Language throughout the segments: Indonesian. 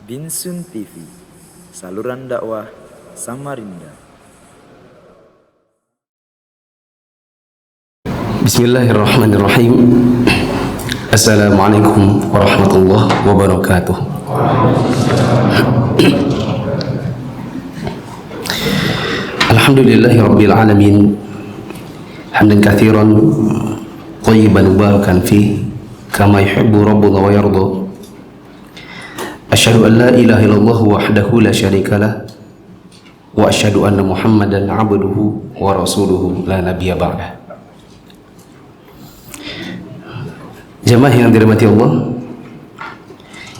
Binsun TV, saluran dakwah Samarinda. Bismillahirrahmanirrahim. Assalamualaikum warahmatullahi wabarakatuh. Alhamdulillahi rabbil alamin. Hamdan katsiran thayyiban mubarakan fi kama yuhibbu rabbuna wa yarda. Asyhadu an la ilaha illallah wahdahu la syarika lah wa asyhadu anna Muhammadan abduhu wa rasuluhu la nabiyya ba'dah. Jamaah yang dirahmati Allah,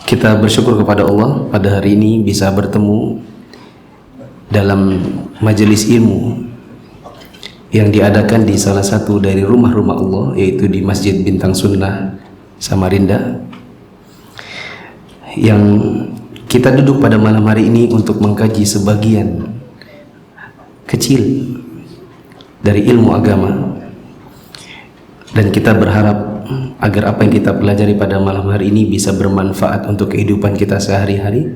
kita bersyukur kepada Allah pada hari ini bisa bertemu dalam majelis ilmu yang diadakan di salah satu dari rumah-rumah Allah, yaitu di Masjid Bintang Sunnah Samarinda, yang kita duduk pada malam hari ini untuk mengkaji sebagian kecil dari ilmu agama, dan kita berharap agar apa yang kita pelajari pada malam hari ini bisa bermanfaat untuk kehidupan kita sehari-hari,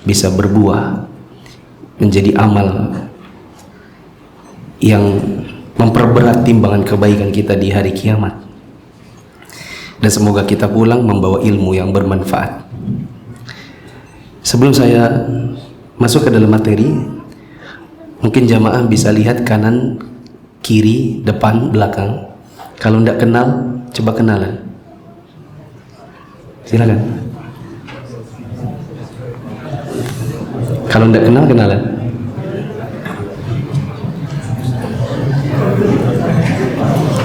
bisa berbuah menjadi amal yang memperberat timbangan kebaikan kita di hari kiamat, dan semoga kita pulang membawa ilmu yang bermanfaat. Sebelum saya masuk ke dalam materi, mungkin jamaah bisa lihat kanan, kiri, depan, belakang. Kalau tidak kenal, coba kenalan. Silakan. Kalau tidak kenal, kenalan.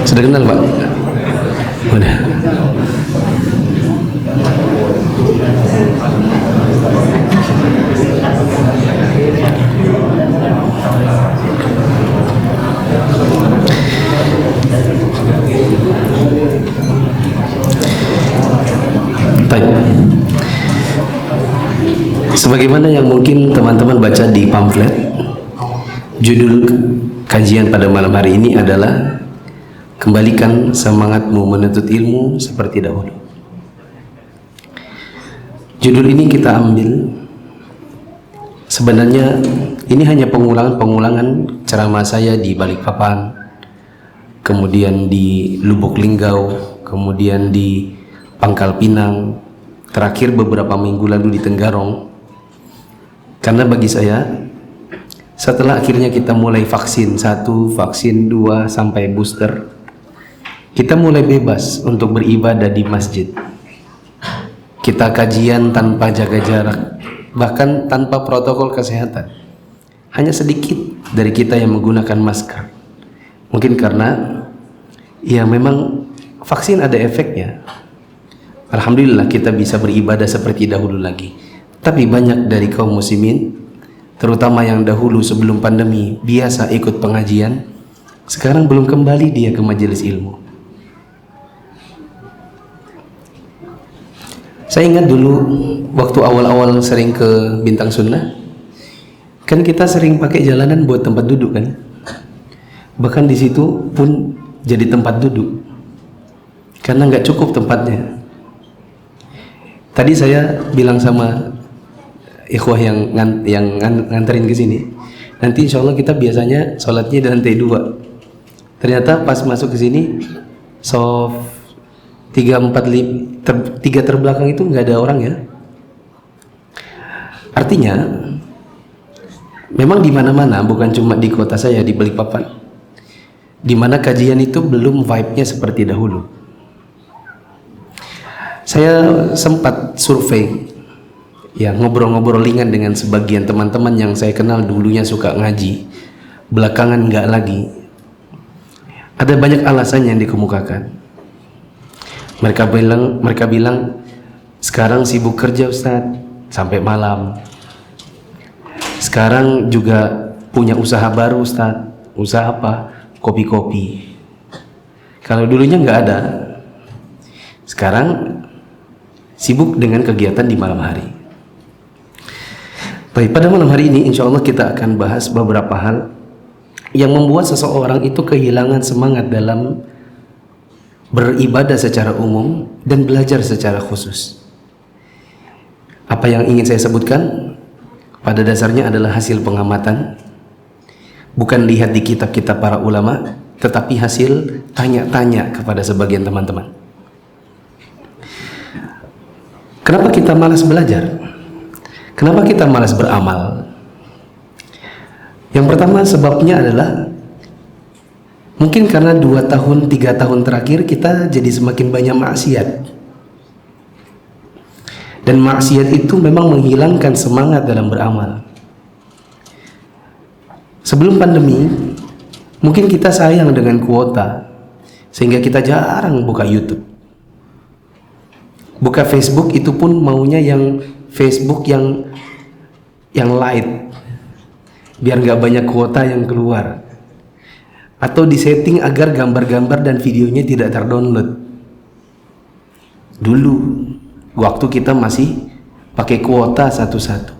Sudah kenal, Pak? Udah. Sebagaimana yang mungkin teman-teman baca di pamflet, judul kajian pada malam hari ini adalah kembalikan semangatmu menuntut ilmu seperti dahulu. Judul ini kita ambil, sebenarnya ini hanya pengulangan ceramah saya di Balikpapan, kemudian di Lubuk Linggau, kemudian di Pangkal Pinang, terakhir beberapa minggu lalu di Tenggarong. Karena bagi saya, setelah akhirnya kita mulai vaksin 1, vaksin 2 sampai booster, kita mulai bebas untuk beribadah di masjid. Kita kajian tanpa jaga jarak, bahkan tanpa protokol kesehatan. Hanya sedikit dari kita yang menggunakan masker. Mungkin karena ya memang vaksin ada efeknya. Alhamdulillah kita bisa beribadah seperti dahulu lagi. Tapi banyak dari kaum muslimin, terutama yang dahulu sebelum pandemi biasa ikut pengajian, sekarang belum kembali dia ke majelis ilmu. Saya ingat dulu waktu awal-awal sering ke Bintang Sunnah, kan kita sering pakai jalanan buat tempat duduk kan. Bahkan di situ pun jadi tempat duduk karena nggak cukup tempatnya. Tadi saya bilang sama ikhwah yang nganterin ke sini, nanti insya Allah kita biasanya sholatnya di lantai 2. Ternyata pas masuk ke sini, soft 3, 4, 3 terbelakang itu nggak ada orang ya. Artinya memang di mana-mana, bukan cuma di kota saya di Balikpapan, di mana kajian itu belum vibe-nya seperti dahulu. Saya sempat survei, ya, ngobrol-ngobrol ringan dengan sebagian teman-teman yang saya kenal dulunya suka ngaji, belakangan nggak lagi. Ada banyak alasan yang dikemukakan. Mereka bilang sekarang sibuk kerja Ustaz sampai malam. Sekarang juga punya usaha baru Ustaz. Usaha apa? Kopi-kopi. Kalau dulunya nggak ada, sekarang sibuk dengan kegiatan di malam hari. Baik, pada malam hari ini insya Allah kita akan bahas beberapa hal yang membuat seseorang itu kehilangan semangat dalam beribadah secara umum dan belajar secara khusus. Apa yang ingin saya sebutkan pada dasarnya adalah hasil pengamatan, bukan lihat di kitab-kitab para ulama, tetapi hasil tanya-tanya kepada sebagian teman-teman. Kenapa kita malas belajar? Kenapa kita malas beramal? Yang pertama sebabnya adalah mungkin karena 2 tahun, 3 tahun terakhir kita jadi semakin banyak maksiat. Dan maksiat itu memang menghilangkan semangat dalam beramal. Sebelum pandemi, mungkin kita sayang dengan kuota, sehingga kita jarang buka YouTube. Buka Facebook itu pun maunya yang Facebook yang light, biar nggak banyak kuota yang keluar, atau disetting agar gambar-gambar dan videonya tidak terdownload. Dulu waktu kita masih pakai kuota satu-satu,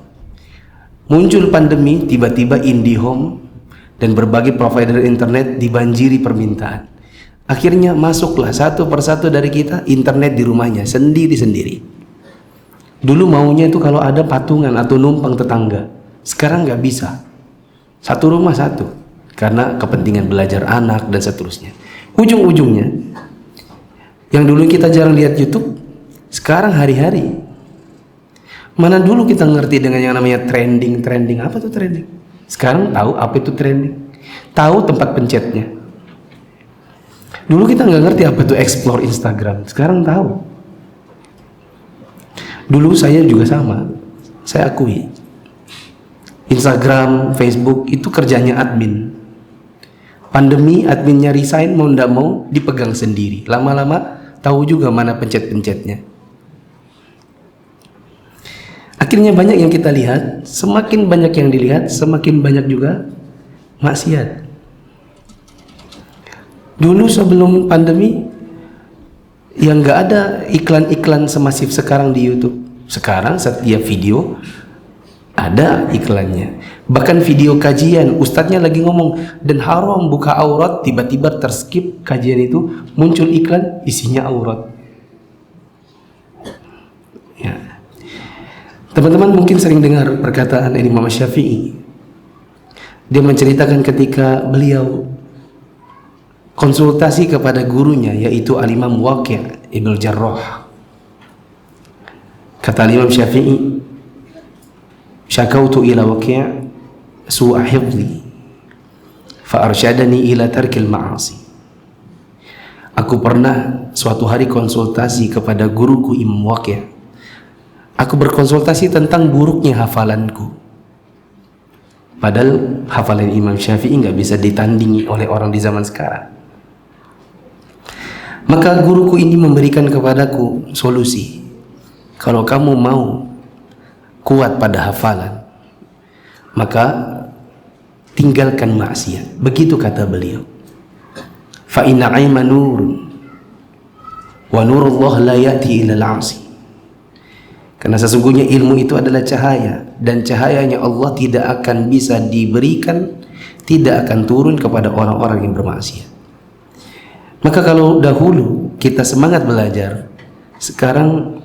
muncul pandemi, tiba-tiba IndiHome dan berbagai provider internet dibanjiri permintaan. Akhirnya masuklah satu persatu dari kita internet di rumahnya sendiri-sendiri. Dulu maunya itu kalau ada patungan atau numpang tetangga, sekarang nggak bisa. Satu rumah satu, karena kepentingan belajar anak dan seterusnya. Ujung-ujungnya, yang dulu kita jarang lihat YouTube, sekarang hari-hari. Mana dulu kita ngerti dengan yang namanya trending. Apa tuh trending? Sekarang tahu apa itu trending, tahu tempat pencetnya. Dulu kita nggak ngerti apa itu explore Instagram, sekarang tahu. Dulu saya juga sama, saya akui. Instagram, Facebook itu kerjanya admin. Pandemi adminnya resign, mau ndak mau dipegang sendiri. Lama-lama tahu juga mana pencet-pencetnya. Akhirnya banyak yang kita lihat, semakin banyak yang dilihat, semakin banyak juga maksiat. Dulu sebelum pandemi, yang nggak ada iklan-iklan semasif sekarang di YouTube. Sekarang setiap video ada iklannya. Bahkan video kajian, ustadznya lagi ngomong dan haram buka aurat, tiba-tiba terskip kajian itu, muncul iklan isinya aurat. Ya. Teman-teman mungkin sering dengar perkataan Imam Syafi'i. Dia menceritakan ketika beliau konsultasi kepada gurunya, yaitu Al-Imam Waqi' Ibn Jarrah. Kata Imam Syafi'i, syakautu ila Waqi' su'a hifdhi fa arsyadani ila tarkil ma'asi. Aku pernah suatu hari konsultasi kepada guruku Imam Waqi'. Aku berkonsultasi tentang buruknya hafalanku. Padahal hafalan Imam Syafi'i nggak bisa ditandingi oleh orang di zaman sekarang. Maka guruku ini memberikan kepadaku solusi. Kalau kamu mau kuat pada hafalan, maka tinggalkan maksiat. Begitu kata beliau. Fa inna 'ilma nurun wa nurullah la ya'ti ila al-'asi. Karena sesungguhnya ilmu itu adalah cahaya, dan cahayanya Allah tidak akan bisa diberikan, tidak akan turun kepada orang-orang yang bermaksiat. Maka kalau dahulu kita semangat belajar, sekarang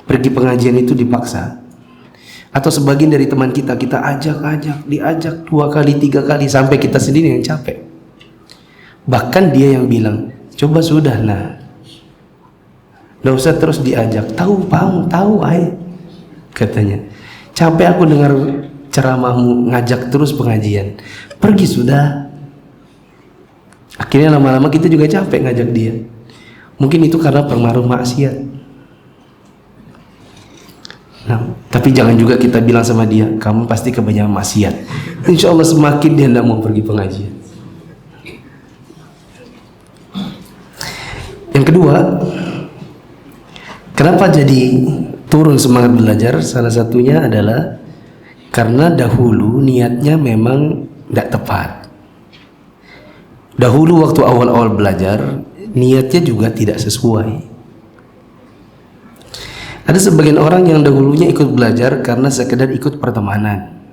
pergi pengajian itu dipaksa. Atau sebagian dari teman kita diajak 2 kali, 3 kali, sampai kita sendiri yang capek. Bahkan dia yang bilang, coba sudah nah, nggak usah terus diajak, tahu ay, katanya. Capek aku dengar ceramahmu, ngajak terus pengajian, pergi sudah. Akhirnya lama-lama kita juga capek ngajak dia. Mungkin itu karena pengaruh maksiat. Nah, tapi jangan juga kita bilang sama dia, kamu pasti kebanyakan maksiat. Insya Allah semakin dia tidak mau pergi pengajian. Yang kedua, kenapa jadi turun semangat belajar? Salah satunya adalah karena dahulu niatnya memang tidak tepat. Dahulu waktu awal-awal belajar, niatnya juga tidak sesuai. Ada sebagian orang yang dahulunya ikut belajar karena sekedar ikut pertemanan.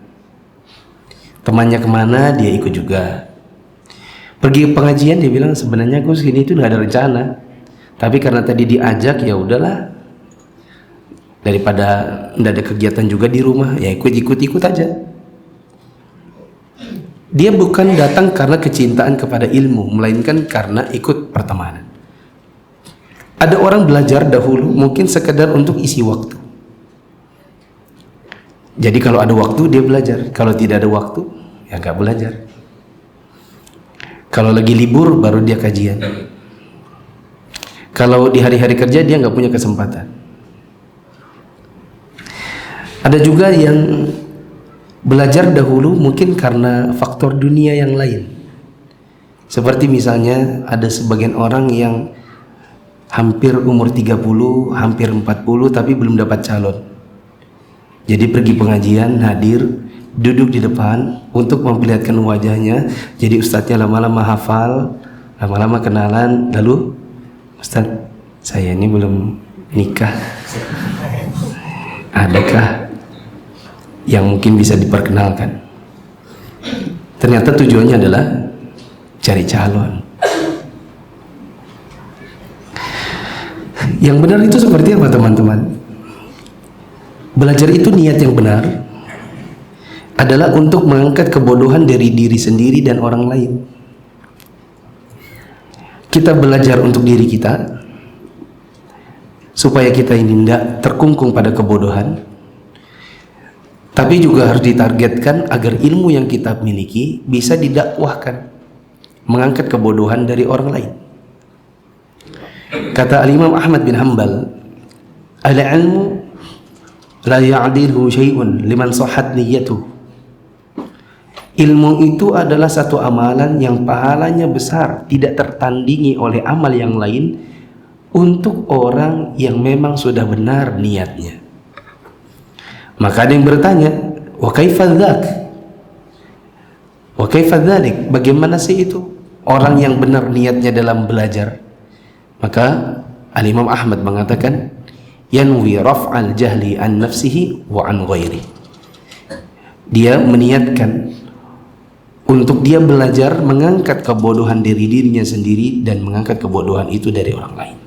Temannya kemana, dia ikut juga. Pergi ke pengajian, dia bilang sebenarnya aku segini itu nggak ada rencana, tapi karena tadi diajak, ya udahlah. Daripada tidak ada kegiatan juga di rumah, ya ikut aja. Dia bukan datang karena kecintaan kepada ilmu, melainkan karena ikut pertemanan. Ada orang belajar dahulu mungkin sekedar untuk isi waktu. Jadi kalau ada waktu dia belajar, kalau tidak ada waktu ya nggak belajar. Kalau lagi libur baru dia kajian. Kalau di hari-hari kerja dia nggak punya kesempatan. Ada juga yang belajar dahulu mungkin karena faktor dunia yang lain. Seperti misalnya ada sebagian orang yang hampir umur 30, hampir 40 tapi belum dapat calon. Jadi pergi pengajian, hadir, duduk di depan untuk memperlihatkan wajahnya. Jadi ustadznya lama-lama hafal, lama-lama kenalan, lalu Ustadz, saya ini belum nikah. Adakah yang mungkin bisa diperkenalkan? Ternyata tujuannya adalah cari calon. Yang benar itu seperti apa teman-teman? Belajar itu niat yang benar adalah untuk mengangkat kebodohan dari diri sendiri dan orang lain. Kita belajar untuk diri kita supaya kita ini tidak terkungkung pada kebodohan. Tapi juga harus ditargetkan agar ilmu yang kita miliki bisa didakwahkan, mengangkat kebodohan dari orang lain. Kata Al-Imam Ahmad bin Hanbal, al-ilmu la ya'dilhu syai'un liman sahhat niyyatuh. Ilmu itu adalah satu amalan yang pahalanya besar, tidak tertandingi oleh amal yang lain untuk orang yang memang sudah benar niatnya. Maka ada yang bertanya, wa kaifa dzak? Wa kaifa dzalik? Bagaimana sih itu orang yang benar niatnya dalam belajar? Maka Al-Imam Ahmad mengatakan, yanwi raf'al jahli an nafsihi wa an ghairi. Dia meniatkan untuk dia belajar mengangkat kebodohan dari dirinya sendiri dan mengangkat kebodohan itu dari orang lain.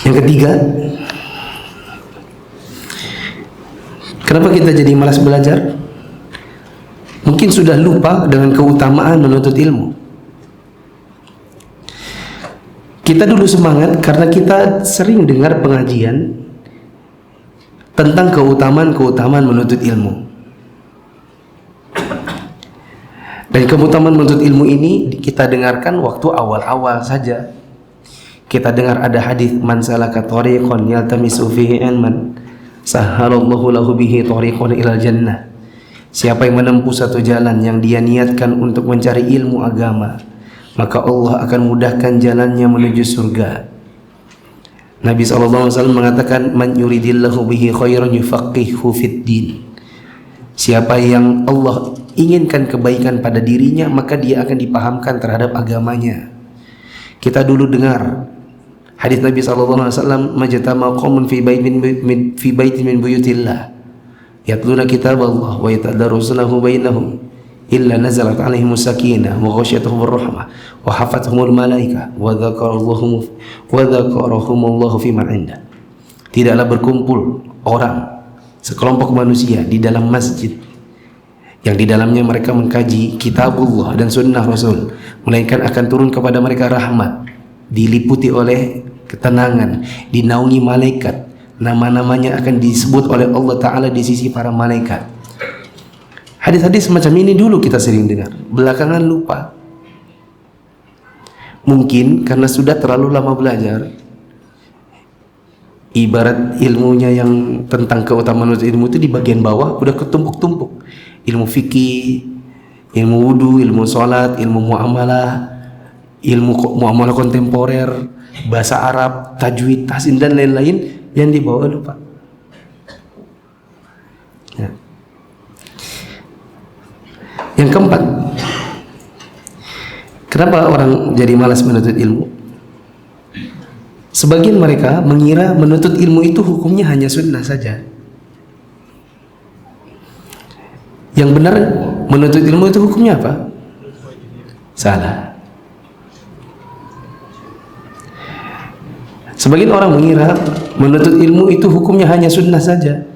Yang ketiga, kenapa kita jadi malas belajar? Mungkin sudah lupa dengan keutamaan menuntut ilmu. Kita dulu semangat karena kita sering dengar pengajian tentang keutamaan menuntut ilmu. Dan keutamaan menuntut ilmu ini kita dengarkan waktu awal-awal saja. Kita dengar ada hadis, man salaka tariqan yaltamisu fihi ilman sahhalallahu lahu bihi tariqan ilal jannah. Siapa yang menempuh satu jalan yang dia niatkan untuk mencari ilmu agama, maka Allah akan mudahkan jalannya menuju surga. Nabi SAW mengatakan, man yuridillahu bihi khairan yufaqihu fid din. Siapa yang Allah inginkan kebaikan pada dirinya, maka dia akan dipahamkan terhadap agamanya. Kita dulu dengar hadis Nabi SAW, majtama qaumun fi baitin min buyutillah yatluna kitab Allah wa yatadarrusunahu bainahum illa nazalat alaihimus sakinah wa ghasyiyatuhumur rahmah wa hafathumul malaikah wa dzakarahumullahu fi man indah. Tidaklah berkumpul orang, sekelompok manusia di dalam masjid yang di dalamnya mereka mengkaji kitabullah dan sunnah Rasul, melainkan akan turun kepada mereka rahmat, diliputi oleh ketenangan, dinaungi malaikat, nama-namanya akan disebut oleh Allah Ta'ala di sisi para malaikat. Hadis-hadis semacam ini dulu kita sering dengar, belakangan lupa. Mungkin karena sudah terlalu lama belajar. Ibarat ilmunya yang tentang keutamaan ilmu itu di bagian bawah udah ketumpuk-tumpuk. Ilmu fikih, ilmu wudu, ilmu sholat, ilmu muamalah, ilmu muamalah kontemporer, bahasa Arab, tajwid, tahsin dan lain-lain yang dibawa lupa. Ya. Yang keempat, kenapa orang jadi malas menuntut ilmu? Sebagian mereka mengira menuntut ilmu itu hukumnya hanya sunnah saja. Yang benar menuntut ilmu itu hukumnya apa? Salah. Sebagian orang mengira menuntut ilmu itu hukumnya hanya sunnah saja.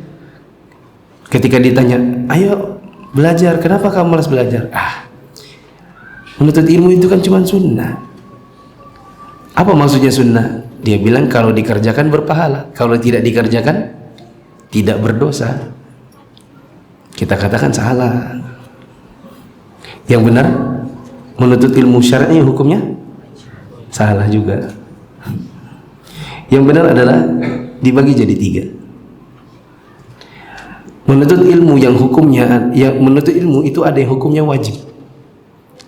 Ketika ditanya, ayo belajar, kenapa kamu malas belajar? Menuntut ilmu itu kan cuma sunnah. Apa maksudnya sunnah? Dia bilang kalau dikerjakan berpahala, kalau tidak dikerjakan tidak berdosa. Kita katakan salah. Yang benar, menuntut ilmu syar'i hukumnya salah juga. Yang benar adalah dibagi jadi 3. Menuntut ilmu yang hukumnya, menuntut ilmu itu ada yang hukumnya wajib,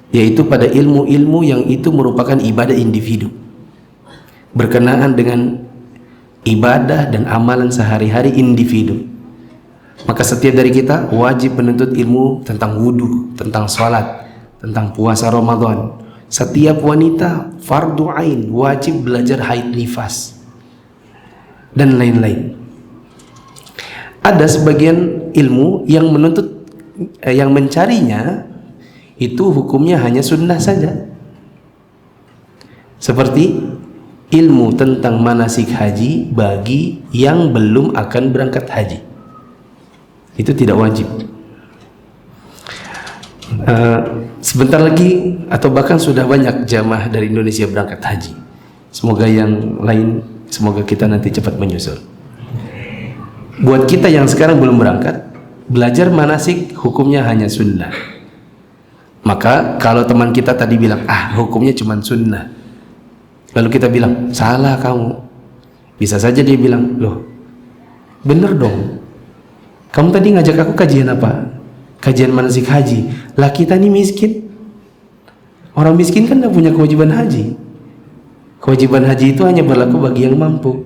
yaitu pada ilmu-ilmu yang itu merupakan ibadah individu, berkenaan dengan ibadah dan amalan sehari-hari individu. Maka setiap dari kita wajib menuntut ilmu tentang wudhu, tentang sholat, tentang puasa Ramadan. Setiap wanita fardu ain wajib belajar haid nifas dan lain-lain. Ada sebagian ilmu yang menuntut, yang mencarinya itu hukumnya hanya sunnah saja, seperti ilmu tentang manasik haji bagi yang belum akan berangkat haji. Itu tidak wajib. Sebentar lagi atau bahkan sudah banyak jamaah dari Indonesia berangkat haji. Semoga yang lain, semoga kita nanti cepat menyusul. Buat kita yang sekarang belum berangkat, belajar manasik hukumnya hanya sunnah. Maka kalau teman kita tadi bilang, hukumnya cuma sunnah, lalu kita bilang, salah kamu. Bisa saja dia bilang, loh, bener dong. Kamu tadi ngajak aku kajian apa? Kajian manasik haji. Lah kita ini miskin. Orang miskin kan tidak punya kewajiban haji. Kewajiban haji itu hanya berlaku bagi yang mampu,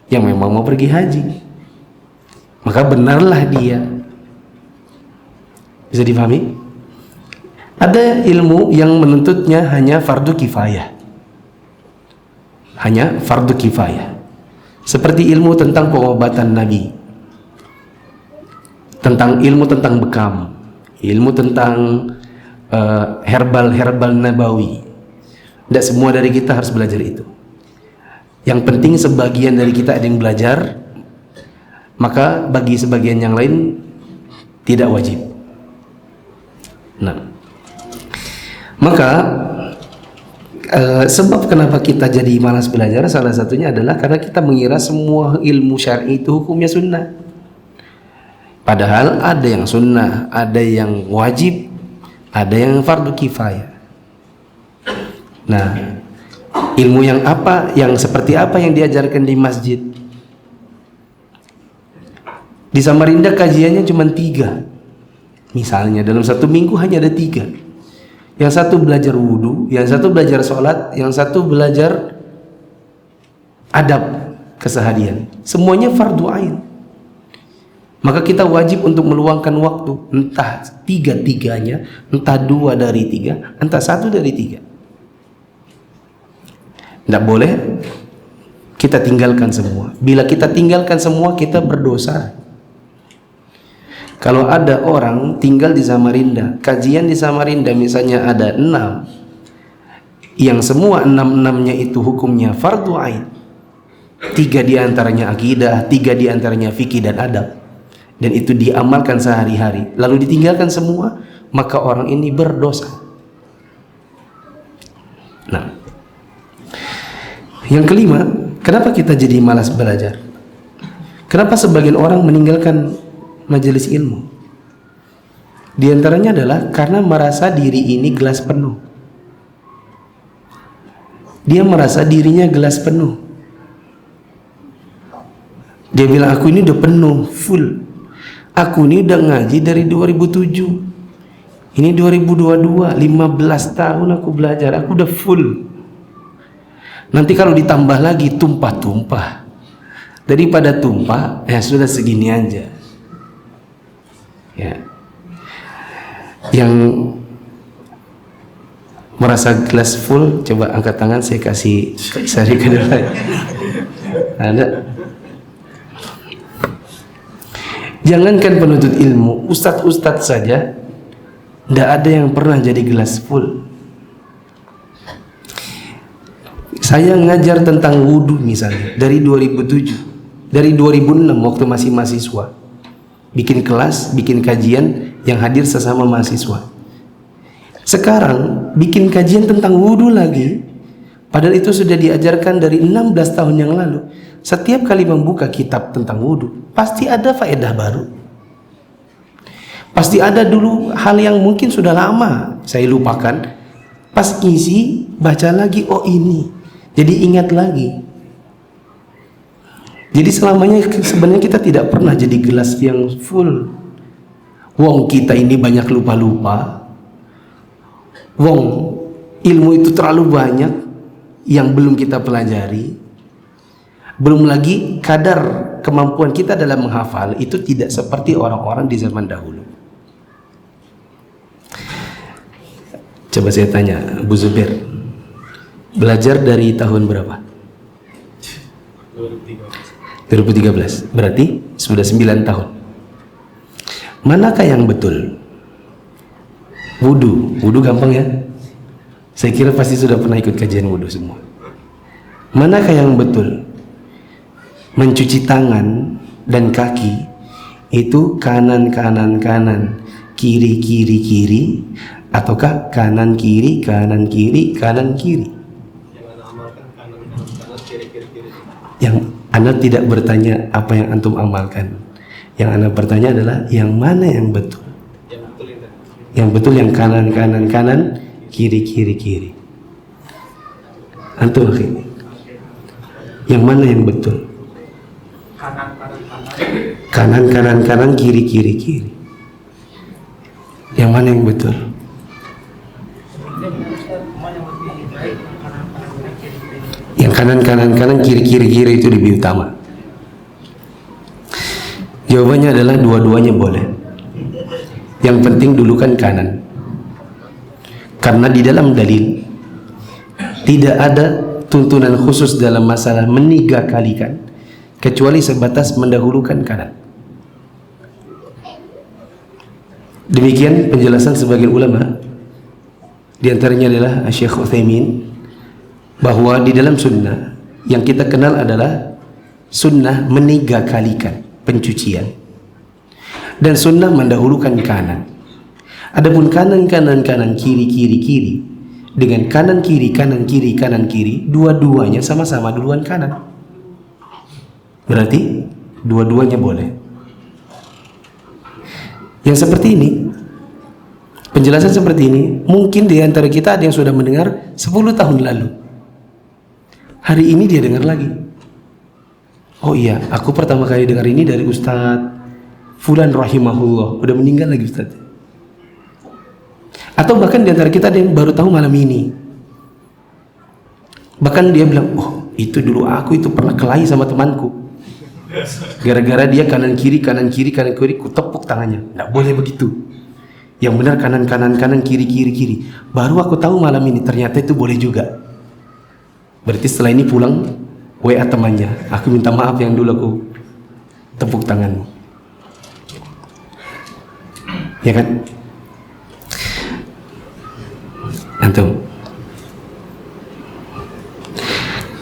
yang memang mau pergi haji. Maka benarlah dia. Bisa dipahami? Ada ilmu yang menuntutnya hanya fardu kifayah, hanya fardu kifayah, seperti ilmu tentang pengobatan Nabi, tentang ilmu tentang bekam, ilmu tentang herbal nabawi. Tidak semua dari kita harus belajar itu. Yang penting sebagian dari kita ada yang belajar, maka bagi sebagian yang lain tidak wajib. Nah, maka sebab kenapa kita jadi malas belajar salah satunya adalah karena kita mengira semua ilmu syar'i itu hukumnya sunnah. Padahal ada yang sunnah, ada yang wajib, ada yang fardu kifayah. Nah, ilmu yang apa, yang seperti apa yang diajarkan di masjid? Di Samarinda kajiannya cuma 3. Misalnya dalam satu minggu hanya ada 3. Yang satu belajar wudhu, yang satu belajar sholat, yang satu belajar adab keseharian. Semuanya fardu ain. Maka kita wajib untuk meluangkan waktu, entah 3-3-nya, entah 2 dari 3, entah 1 dari 3. Tidak boleh kita tinggalkan semua. Bila kita tinggalkan semua, kita berdosa. Kalau ada orang tinggal di Samarinda, kajian di Samarinda misalnya ada 6, yang semua 6-6-nya itu hukumnya fardu ain, 3 diantaranya akidah, 3 diantaranya fikih dan adab, dan itu diamalkan sehari-hari, lalu ditinggalkan semua, maka orang ini berdosa. Nah, yang kelima, kenapa kita jadi malas belajar? Kenapa sebagian orang meninggalkan majelis ilmu? Di antaranya adalah karena merasa diri ini gelas penuh. Dia merasa dirinya gelas penuh. Dia bilang, aku ini udah penuh, full. Aku ini udah ngaji dari 2007. Ini 2022, 15 tahun aku belajar, aku udah full. Nanti kalau ditambah lagi tumpah-tumpah. Daripada tumpah, ya sudah segini aja. Ya. Yang merasa gelas full, coba angkat tangan, saya kasih sari kedelai. Ada? Jangankan penuntut ilmu, ustadz-ustadz saja tidak ada yang pernah jadi gelas full. Saya ngajar tentang wudhu misalnya dari 2007, dari 2006 waktu masih mahasiswa, bikin kelas, bikin kajian yang hadir sesama mahasiswa. Sekarang bikin kajian tentang wudhu lagi, padahal itu sudah diajarkan dari 16 tahun yang lalu. Setiap kali membuka kitab tentang wudhu, pasti ada faedah baru. Pasti ada dulu hal yang mungkin sudah lama saya lupakan. Pas ngisi, baca lagi, oh ini. Jadi ingat lagi. Jadi selamanya sebenarnya kita tidak pernah jadi gelas yang full. Wong kita ini banyak lupa-lupa. Wong ilmu itu terlalu banyak yang belum kita pelajari. Belum lagi kadar kemampuan kita dalam menghafal itu tidak seperti orang-orang di zaman dahulu. Coba saya tanya, Bu Zubair, belajar dari tahun berapa? 2013. Berarti sudah 9 tahun. Manakah yang betul? Wudhu gampang ya. Saya kira pasti sudah pernah ikut kajian wudhu semua. Manakah yang betul? Mencuci tangan dan kaki itu kanan, kiri, ataukah kanan, kiri, kanan, kiri? Yang Anda tidak bertanya apa yang antum amalkan. Yang Anda bertanya adalah yang mana yang betul? Yang betul yang kanan, kiri. Antum akhirnya. Yang mana yang betul? Kanan, kiri. Yang mana yang betul? Yang kanan, kiri itu lebih utama. Jawabannya adalah dua-duanya boleh. Yang penting dulu kan kanan. Karena di dalam dalil tidak ada tuntunan khusus dalam masalah menigakalikan kecuali sebatas mendahulukan kanan. Demikian penjelasan sebagian ulama. Di antaranya adalah Syekh Utsaimin, bahwa di dalam sunnah yang kita kenal adalah sunnah menigakalikan pencucian dan sunnah mendahulukan kanan. Adapun kanan, kiri dengan kanan kiri, dua-duanya sama-sama duluan kanan. Berarti dua-duanya boleh. Yang seperti ini, penjelasan seperti ini mungkin di antara kita ada yang sudah mendengar 10 tahun lalu. Hari ini dia dengar lagi. Oh iya, aku pertama kali dengar ini dari Ustadz Fulan rahimahullah. Udah meninggal lagi Ustadz. Atau bahkan di antara kita ada yang baru tahu malam ini. Bahkan dia bilang, oh itu dulu aku itu pernah kelahi sama temanku. Gara-gara dia kanan kiri, ku tepuk tangannya. Nggak boleh begitu. Yang benar kanan, kiri. Baru aku tahu malam ini ternyata itu boleh juga. Berarti setelah ini pulang WA temannya, aku minta maaf yang dulu aku tepuk tanganmu. Ya kan? Antum.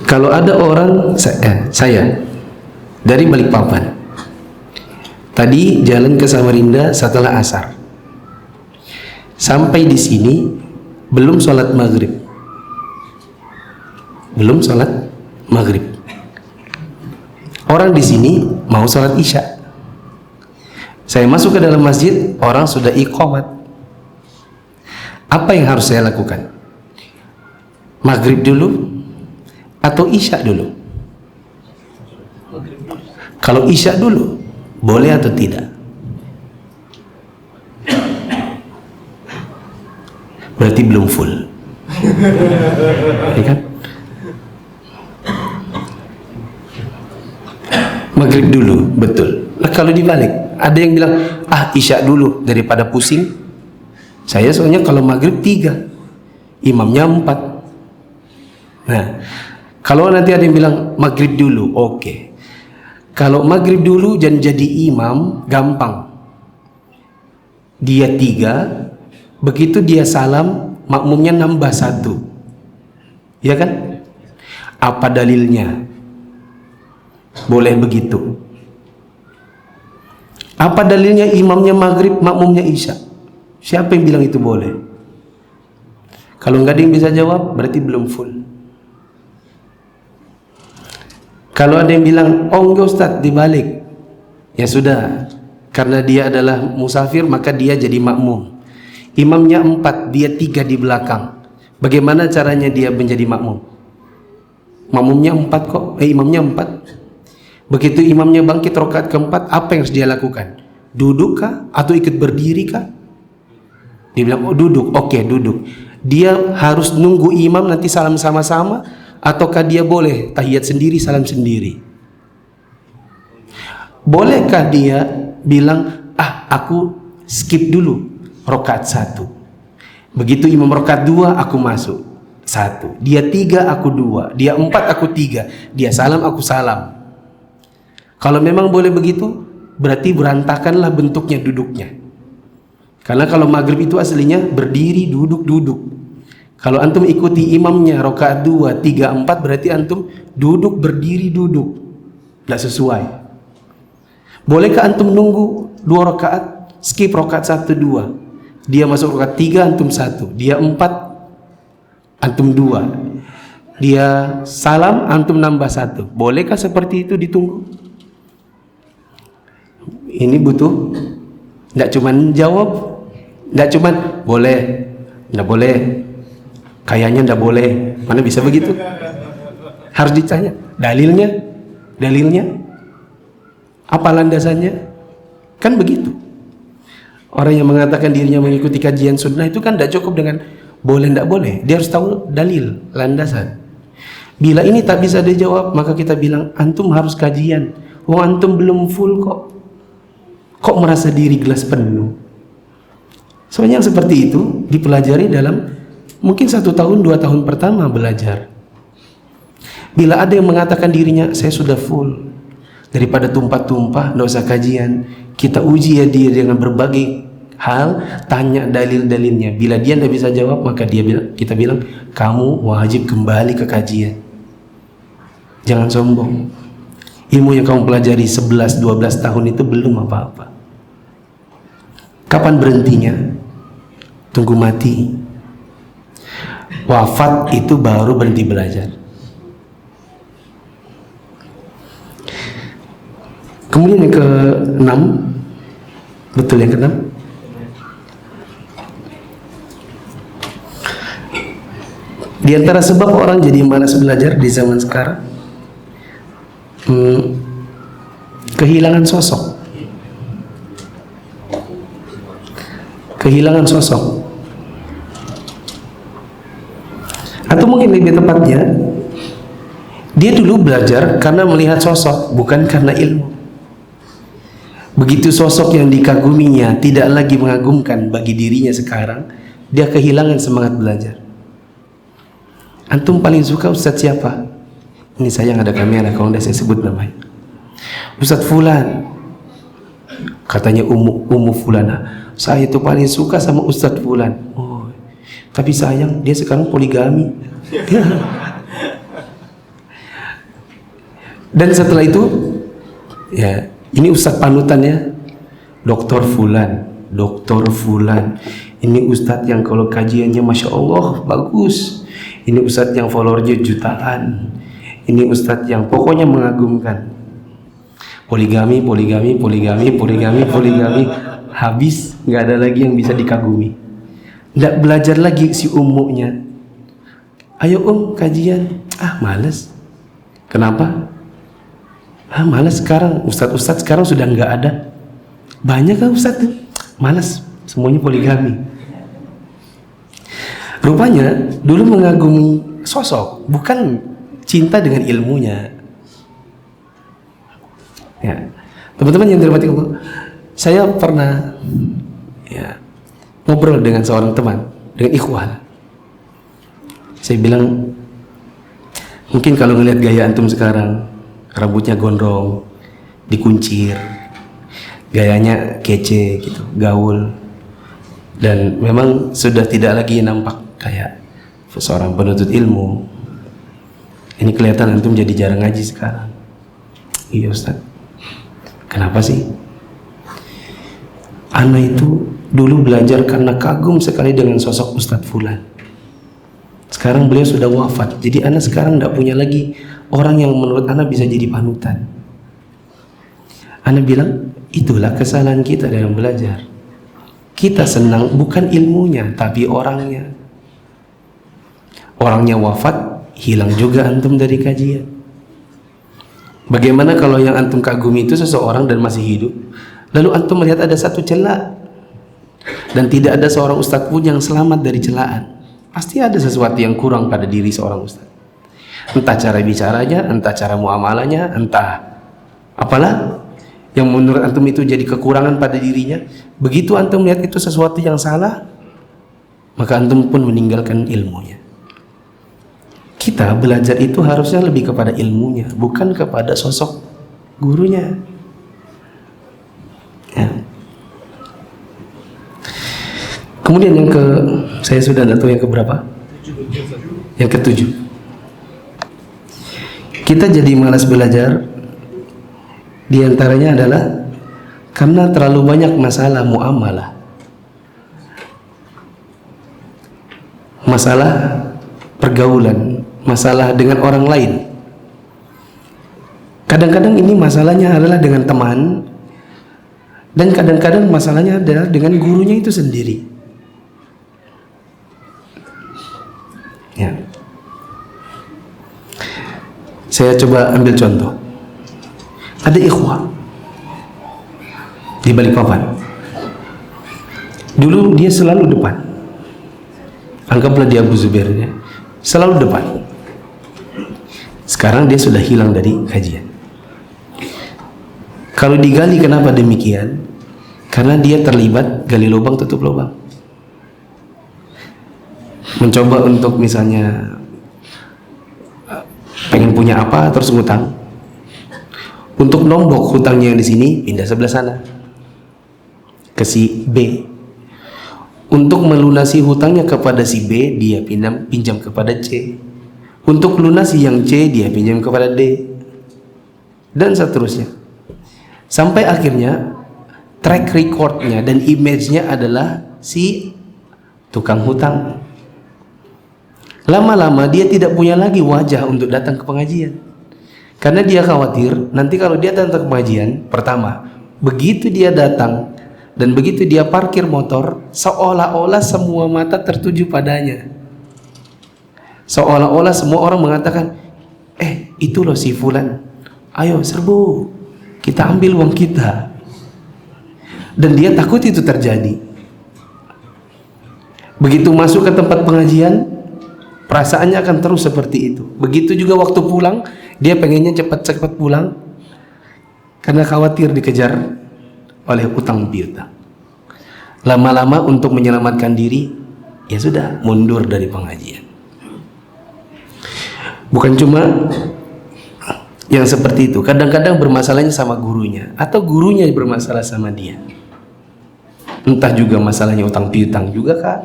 Kalau ada orang saya dari Balikpapan, tadi jalan ke Samarinda setelah asar, sampai di sini belum sholat maghrib. Orang di sini mau sholat isya. Saya masuk ke dalam masjid, orang sudah iqamat. Apa yang harus saya lakukan? Maghrib dulu atau isya dulu? Kalau isya dulu, boleh atau tidak? Berarti belum full. Ya kan? Maghrib dulu, betul. Nah, kalau dibalik, ada yang bilang, isya dulu daripada pusing. Saya soalnya kalau maghrib 3, imamnya 4. Nah, kalau nanti ada yang bilang maghrib dulu, oke. Kalau maghrib dulu dan jadi imam, gampang. Dia 3, begitu dia salam, makmumnya nambah 1. Ya kan? Apa dalilnya? Boleh begitu. Apa dalilnya imamnya maghrib, makmumnya isya? Siapa yang bilang itu boleh? Kalau nggak ada yang bisa jawab, berarti belum full. Kalau ada yang bilang, oh enggak Ustaz, dibalik, ya sudah, karena dia adalah musafir maka dia jadi makmum. Imamnya 4, dia 3 di belakang. Bagaimana caranya dia menjadi makmum? Makmumnya 4 kok, imamnya 4. Begitu imamnya bangkit rakaat keempat, apa yang harus dia lakukan? Duduk kah? Atau ikut berdiri kah? Dia bilang, oh duduk, oke duduk. Dia harus nunggu imam nanti salam sama-sama, ataukah dia boleh tahiyat sendiri, salam sendiri? Bolehkah dia bilang, aku skip dulu rakaat 1. Begitu imam rakaat 2, aku masuk 1. Dia 3, aku 2. Dia 4, aku 3. Dia salam, aku salam. Kalau memang boleh begitu, berarti berantakanlah bentuknya duduknya. Karena kalau maghrib itu aslinya berdiri, duduk, duduk. Kalau antum ikuti imamnya rakaat 2, 3, 4, berarti antum duduk, berdiri, duduk. Tidak sesuai. Bolehkah antum nunggu 2 rakaat, skip rakaat 1, 2. Dia masuk rakaat 3, antum 1. Dia 4, antum 2. Dia salam, antum nambah 1. Bolehkah seperti itu ditunggu? Ini butuh, tidak cuman jawab, tidak cuman boleh, tidak boleh, kayaknya tidak boleh. Mana bisa begitu? Harus ditanya dalilnya, apa landasannya? Kan begitu. Orang yang mengatakan dirinya mengikuti kajian sunnah itu kan tidak cukup dengan boleh tidak boleh. Dia harus tahu dalil, landasan. Bila ini tak bisa dijawab, maka kita bilang antum harus kajian. Wong antum belum full kok. Kok merasa diri gelas penuh? Soalnya yang seperti itu dipelajari dalam mungkin 1 tahun 2 tahun pertama belajar. Bila ada yang mengatakan dirinya saya sudah full, daripada tumpah-tumpah, tidak usah kajian, kita uji ya dia dengan berbagai hal, tanya dalil-dalilnya. Bila dia tidak bisa jawab, maka kita bilang kamu wajib kembali ke kajian. Jangan sombong. Ilmu yang kamu pelajari 11-12 tahun itu belum apa-apa. Kapan berhentinya? Tunggu mati. Wafat itu baru berhenti belajar. Kemudian yang ke-6, betul yang ke-6. Di antara sebab orang jadi malas belajar di zaman sekarang, kehilangan sosok. Atau mungkin lebih tepatnya, dia dulu belajar karena melihat sosok, bukan karena ilmu. Begitu sosok yang dikaguminya tidak lagi mengagumkan bagi dirinya sekarang, dia kehilangan semangat belajar. Antum paling suka ustadz siapa? Ini saya yang ada kamera, kalau tidak saya sebut namanya. Ustadz Fulan, katanya Ummu Fulana. Saya itu paling suka sama Ustadz Fulan. Oh, tapi sayang dia sekarang poligami. Dan setelah itu, ya ini Ustadz panutannya, Doktor Fulan. Ini Ustadz yang kalau kajiannya masya Allah bagus. Ini Ustadz yang followernya jutaan. Ini Ustadz yang pokoknya mengagumkan. Poligami. Habis, nggak ada lagi yang bisa dikagumi. Nggak belajar lagi si ummunya. Ayo kajian. Males. Kenapa? Males sekarang. Ustadz sekarang sudah nggak ada. Banyak kan Ustadz? Males. Semuanya poligami. Rupanya dulu mengagumi sosok, bukan cinta dengan ilmunya. Ya, teman-teman yang dirahmati Allah, saya pernah ngobrol dengan seorang teman, dengan ikhwan. Saya bilang, mungkin kalau ngelihat gaya antum sekarang, rambutnya gondrong, dikuncir, gayanya kece gitu, gaul, dan memang sudah tidak lagi nampak kayak seorang penuntut ilmu. Ini kelihatan antum jadi jarang ngaji sekarang. Iya Ustaz. Kenapa sih? Ana itu dulu belajar karena kagum sekali dengan sosok Ustadz Fulan. Sekarang beliau sudah wafat. Jadi ana sekarang tidak punya lagi orang yang menurut ana bisa jadi panutan. Ana bilang, itulah kesalahan kita dalam belajar. Kita senang bukan ilmunya, tapi orangnya. Orangnya wafat, hilang juga antum dari kajian. Bagaimana kalau yang antum kagumi itu seseorang dan masih hidup, lalu antum melihat ada satu celah dan tidak ada seorang ustadz pun yang selamat dari celaan? Pasti ada sesuatu yang kurang pada diri seorang ustadz. Entah cara bicaranya, entah cara muamalahnya, entah apalah yang menurut antum itu jadi kekurangan pada dirinya. Begitu antum melihat itu sesuatu yang salah, maka antum pun meninggalkan ilmunya. Kita belajar itu harusnya lebih kepada ilmunya, bukan kepada sosok gurunya. Ya. Kemudian saya sudah tidak tahu yang keberapa? Yang ketujuh. Kita jadi malas belajar, diantaranya adalah karena terlalu banyak masalah muamalah, masalah pergaulan, masalah dengan orang lain. Kadang-kadang ini masalahnya adalah dengan teman, dan kadang-kadang masalahnya adalah dengan gurunya itu sendiri. Ya. Saya coba ambil contoh. Ada ikhwah di Balikpapan. Dulu dia selalu depan. Anggaplah dia Abu Zubair ya. Selalu depan. Sekarang dia sudah hilang dari kajian. Kalau digali kenapa demikian? Karena dia terlibat gali lubang tutup lubang. Mencoba untuk misalnya pengen punya apa terus ngutang. Untuk nombok hutangnya yang di sini pindah sebelah sana ke si B. Untuk melunasi hutangnya kepada si B, dia pinjam kepada C. Untuk lunasi yang C, dia pinjam kepada D, dan seterusnya. Sampai akhirnya track recordnya dan image-nya adalah si tukang hutang. Lama-lama dia tidak punya lagi wajah untuk datang ke pengajian, karena dia khawatir nanti kalau dia datang ke pengajian, pertama, begitu dia datang dan begitu dia parkir motor, seolah-olah semua mata tertuju padanya. Seolah-olah semua orang mengatakan, itu loh si Fulan, ayo serbu, kita ambil uang kita. Dan dia takut itu terjadi. Begitu masuk ke tempat pengajian, perasaannya akan terus seperti itu. Begitu juga waktu pulang, dia pengennya cepat-cepat pulang karena khawatir dikejar oleh utang piutang. Lama-lama untuk menyelamatkan diri, ya sudah mundur dari pengajian. Bukan cuma yang seperti itu, kadang-kadang bermasalahnya sama gurunya, atau gurunya bermasalah sama dia. Entah juga masalahnya utang piutang juga kah?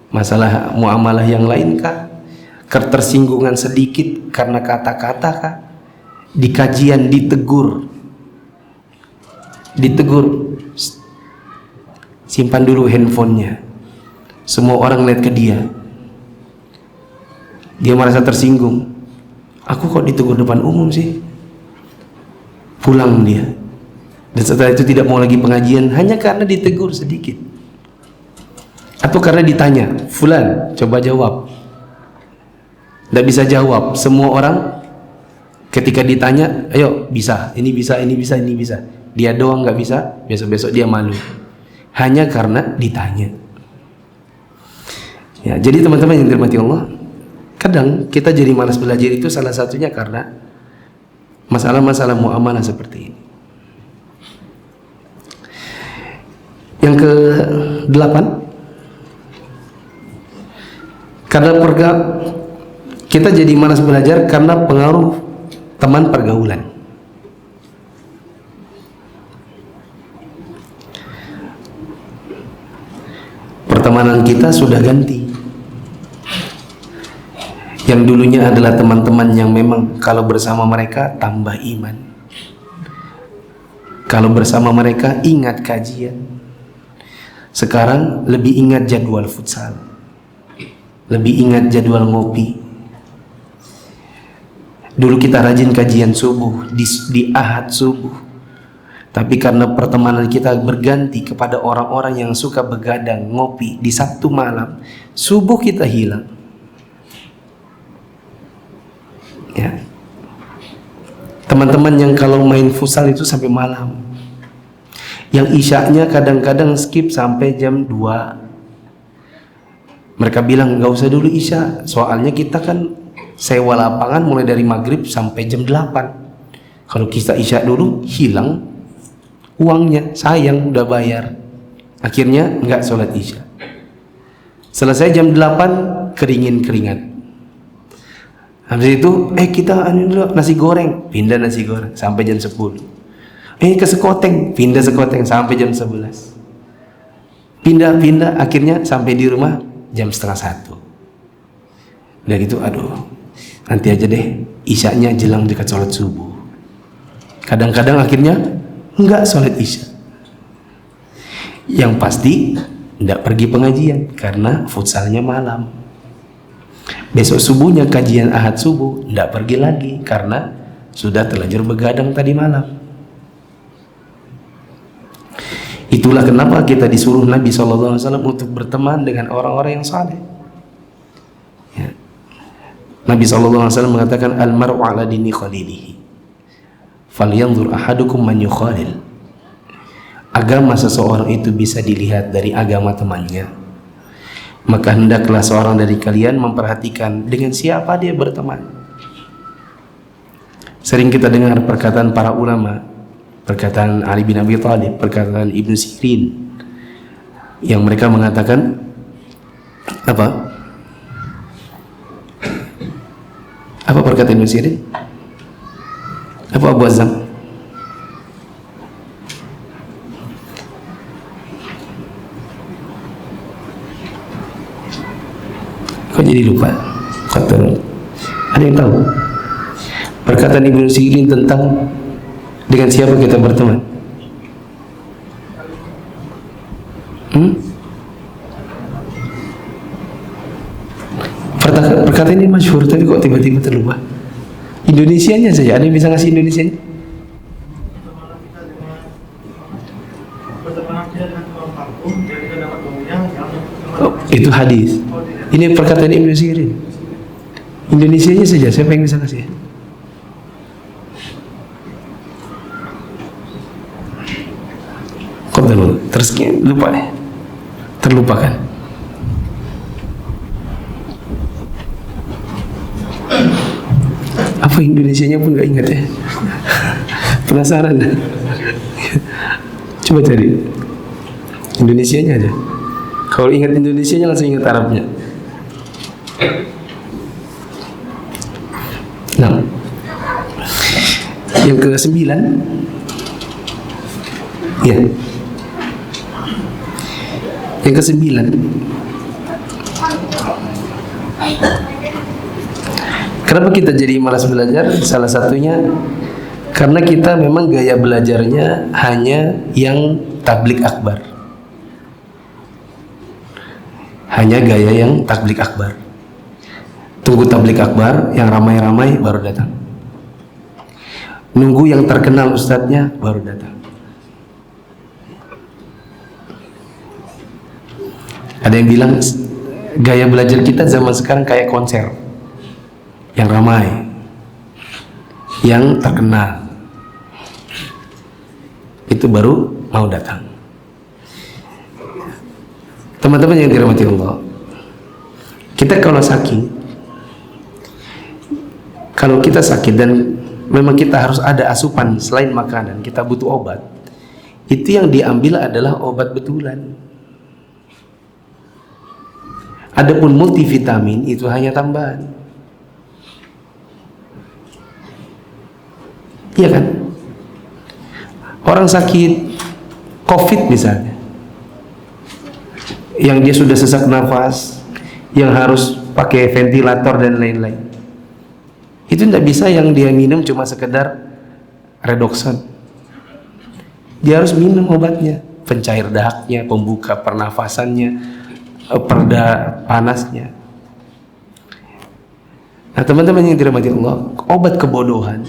Masalah muamalah yang lain kah? Ketersinggungan sedikit karena kata-kata kah? Di kajian ditegur, simpan dulu handphonenya, semua orang lihat ke dia, dia merasa tersinggung. Aku kok ditegur depan umum sih? Pulang dia, dan setelah itu tidak mau lagi pengajian hanya karena ditegur sedikit, atau karena ditanya, Fulan coba jawab, tidak bisa jawab. Semua orang ketika ditanya, ayo bisa, ini bisa, ini bisa, ini bisa. Dia doang nggak bisa, besok-besok dia malu hanya karena ditanya. Ya, jadi teman-teman yang dirahmati Allah, kadang kita jadi malas belajar itu salah satunya karena masalah-masalah muamalah seperti ini. Yang ke-8, karena kita jadi malas belajar karena pengaruh teman pergaulan. Pertemanan kita sudah ganti. yang dulunya adalah teman-teman yang memang kalau bersama mereka tambah iman, kalau bersama mereka ingat kajian. Sekarang lebih ingat jadwal futsal, lebih ingat jadwal ngopi. Dulu kita rajin kajian subuh di Ahad subuh, tapi karena pertemanan kita berganti kepada orang-orang yang suka begadang ngopi di Sabtu malam, subuh kita hilang. Ya. Teman-teman yang kalau main futsal itu sampai malam, yang isyaknya kadang-kadang skip sampai jam 2. Mereka bilang nggak usah dulu isya, soalnya kita kan sewa lapangan mulai dari maghrib sampai jam 8. Kalau kita isya dulu hilang uangnya, sayang udah bayar. Akhirnya nggak sholat isya. Selesai jam 8 keringat. Habis itu kita dulu nasi goreng, pindah nasi goreng sampai jam 10. Ke sekoteng, pindah sekoteng sampai jam 11. Pindah akhirnya sampai di rumah jam 12:30. Udah gitu, aduh, nanti aja deh, isyanya jelang dekat sholat subuh. Kadang-kadang akhirnya enggak sholat isya. Yang pasti enggak pergi pengajian karena futsalnya malam. Besok subuhnya kajian Ahad subuh, enggak pergi lagi karena sudah terlanjur begadang tadi malam. Itulah kenapa kita disuruh Nabi SAW untuk berteman dengan orang-orang yang saleh. Ya. Nabi SAW mengatakan, al-mar'u ala dini khalilihi, falyanzur ahadukum man yukhalil. Agama seseorang itu bisa dilihat dari agama temannya. Maka hendaklah seorang dari kalian memperhatikan dengan siapa dia berteman. Sering kita dengar perkataan para ulama, perkataan Ali bin Abi Thalib, perkataan Ibnu Sirin, yang mereka mengatakan apa? Apa perkataan Ibnu Sirin? Apa Abu Azam? Kok jadi lupa? Ada yang tahu? Perkataan Ibnu Sirin tentang dengan siapa kita berteman? Perkataan ini masyhur tapi kok tiba-tiba terlupa. Indonesianya saja, ada yang bisa ngasih Indonesianya? Oh, itu hadis. Ini perkataan Ibnu Sirin. Indonesianya saja, siapa yang bisa ngasih? Kok terus lupa nih? Terlupakan. Apa Indonesianya pun gak ingat ya? Penasaran? Coba cari Indonesianya aja. Kalau ingat Indonesianya langsung ingat Arabnya. Nah, yang ke-9, ya, yang ke-9, kenapa kita jadi malas belajar? Salah satunya karena kita memang gaya belajarnya hanya yang tablik akbar, hanya gaya yang tablik akbar. Tunggu tablik akbar yang ramai-ramai baru datang. Nunggu yang terkenal ustadznya baru datang. Ada yang bilang gaya belajar kita zaman sekarang kayak konser yang ramai, yang terkenal, itu baru mau datang. Teman-teman yang dirahmati Allah, kita kalau kita sakit dan memang kita harus ada asupan selain makanan, kita butuh obat, itu yang diambil adalah obat betulan. Adapun multivitamin itu hanya tambahan. Iya kan? Orang sakit COVID misalnya, yang dia sudah sesak nafas, yang harus pakai ventilator dan lain-lain. Itu tidak bisa yang dia minum cuma sekedar redoxon. Dia harus minum obatnya, pencair dahaknya, pembuka pernafasannya, pereda panasnya. Nah teman-teman yang dirahmati Allah, obat kebodohan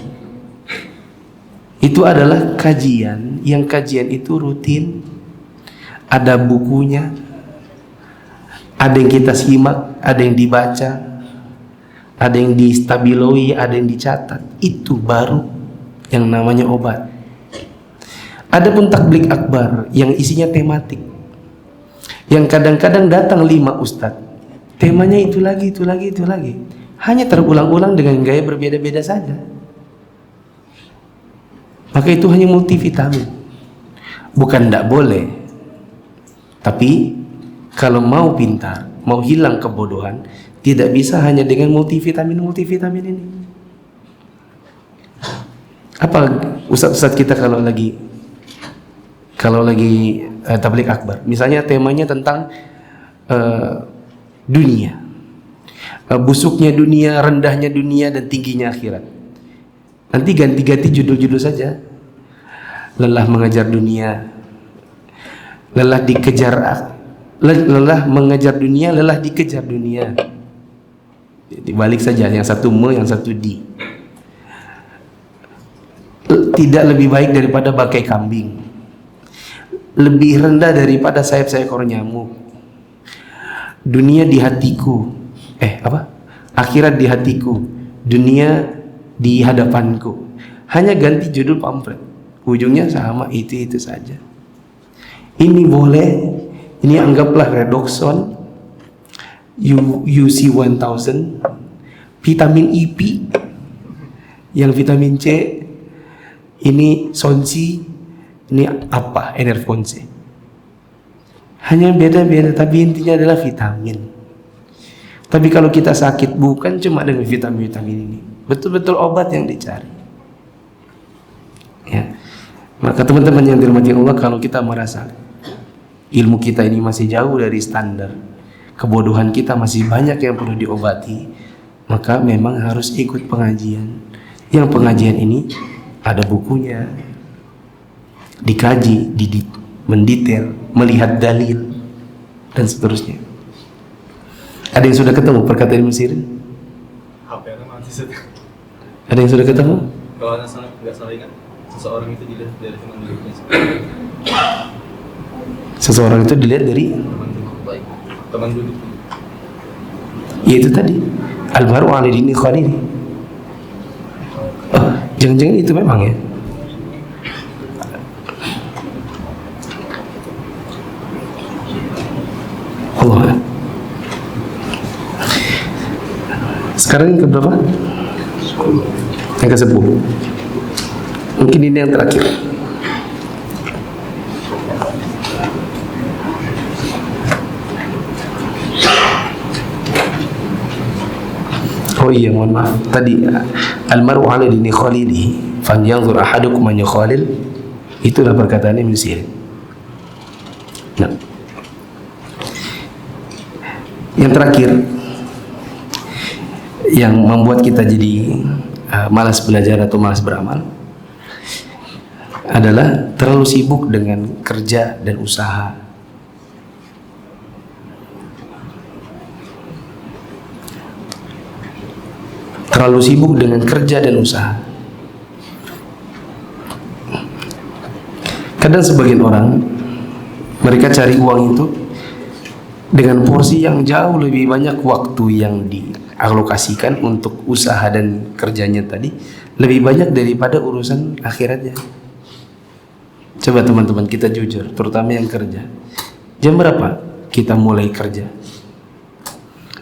itu adalah kajian, yang kajian itu rutin, ada bukunya, ada yang kita simak, ada yang dibaca, ada yang distabiloi, ada yang dicatat. Itu baru yang namanya obat. Adapun takblik akbar yang isinya tematik, yang kadang-kadang datang 5 ustadz, temanya itu lagi, itu lagi, itu lagi, hanya terulang-ulang dengan gaya berbeda-beda saja. Maka itu hanya multivitamin. Bukan tidak boleh, tapi kalau mau pintar, mau hilang kebodohan, tidak bisa hanya dengan multivitamin ini. Apa ustaz-ustaz kita kalau lagi tablik akbar, misalnya temanya tentang dunia, busuknya dunia, rendahnya dunia, dan tingginya akhirat. Nanti ganti-ganti judul-judul saja. Lelah mengejar dunia, lelah mengejar dunia, lelah dikejar dunia. Dibalik saja, yang satu yang satu di. Tidak lebih baik daripada bangkai kambing, lebih rendah daripada sayap seekor nyamuk. Dunia di hatiku, akhirat di hatiku, dunia di hadapanku. Hanya ganti judul pamflet, ujungnya sama, itu saja. Ini boleh, ini anggaplah redoxon, UC 1000, vitamin EP, yang vitamin C, ini sonsi, ini apa, enervonse. Hanya beda-beda, tapi intinya adalah vitamin. Tapi kalau kita sakit, bukan cuma dengan vitamin ini, betul-betul obat yang dicari. Ya. Maka teman-teman yang dirahmati Allah, kalau kita merasa ilmu kita ini masih jauh dari standar, kebodohan kita masih banyak yang perlu diobati, maka memang harus ikut pengajian. Yang pengajian ini ada bukunya, dikaji, mendetail, melihat dalil, dan seterusnya. Ada yang sudah ketemu perkataan Ibnu Sirin? Ada yang sudah ketemu? Kalau nggak salah ingat, seseorang itu dilihat dari teman hidupnya. Seseorang itu dilihat dari teman duduk. Yaitu tadi almaru ala dini khalili. Oh, jangan-jangan itu memang ya. Allah. Sekarang yang keberapa? Yang ke-10. Mungkin ini yang terakhir. Oh iya, mohon maaf. Tadi almaru ala dini khalilihi falyanzur ahadukum man yukhalil. Itulah perkataan Ibnu Sirin. Nah, yang terakhir yang membuat kita jadi malas belajar atau malas beramal adalah terlalu sibuk dengan kerja dan usaha. Terlalu sibuk dengan kerja dan usaha. Kadang sebagian orang, mereka cari uang itu dengan porsi yang jauh lebih banyak waktu yang dialokasikan untuk usaha dan kerjanya tadi, lebih banyak daripada urusan akhiratnya. Coba teman-teman kita jujur, terutama yang kerja. Jam berapa kita mulai kerja?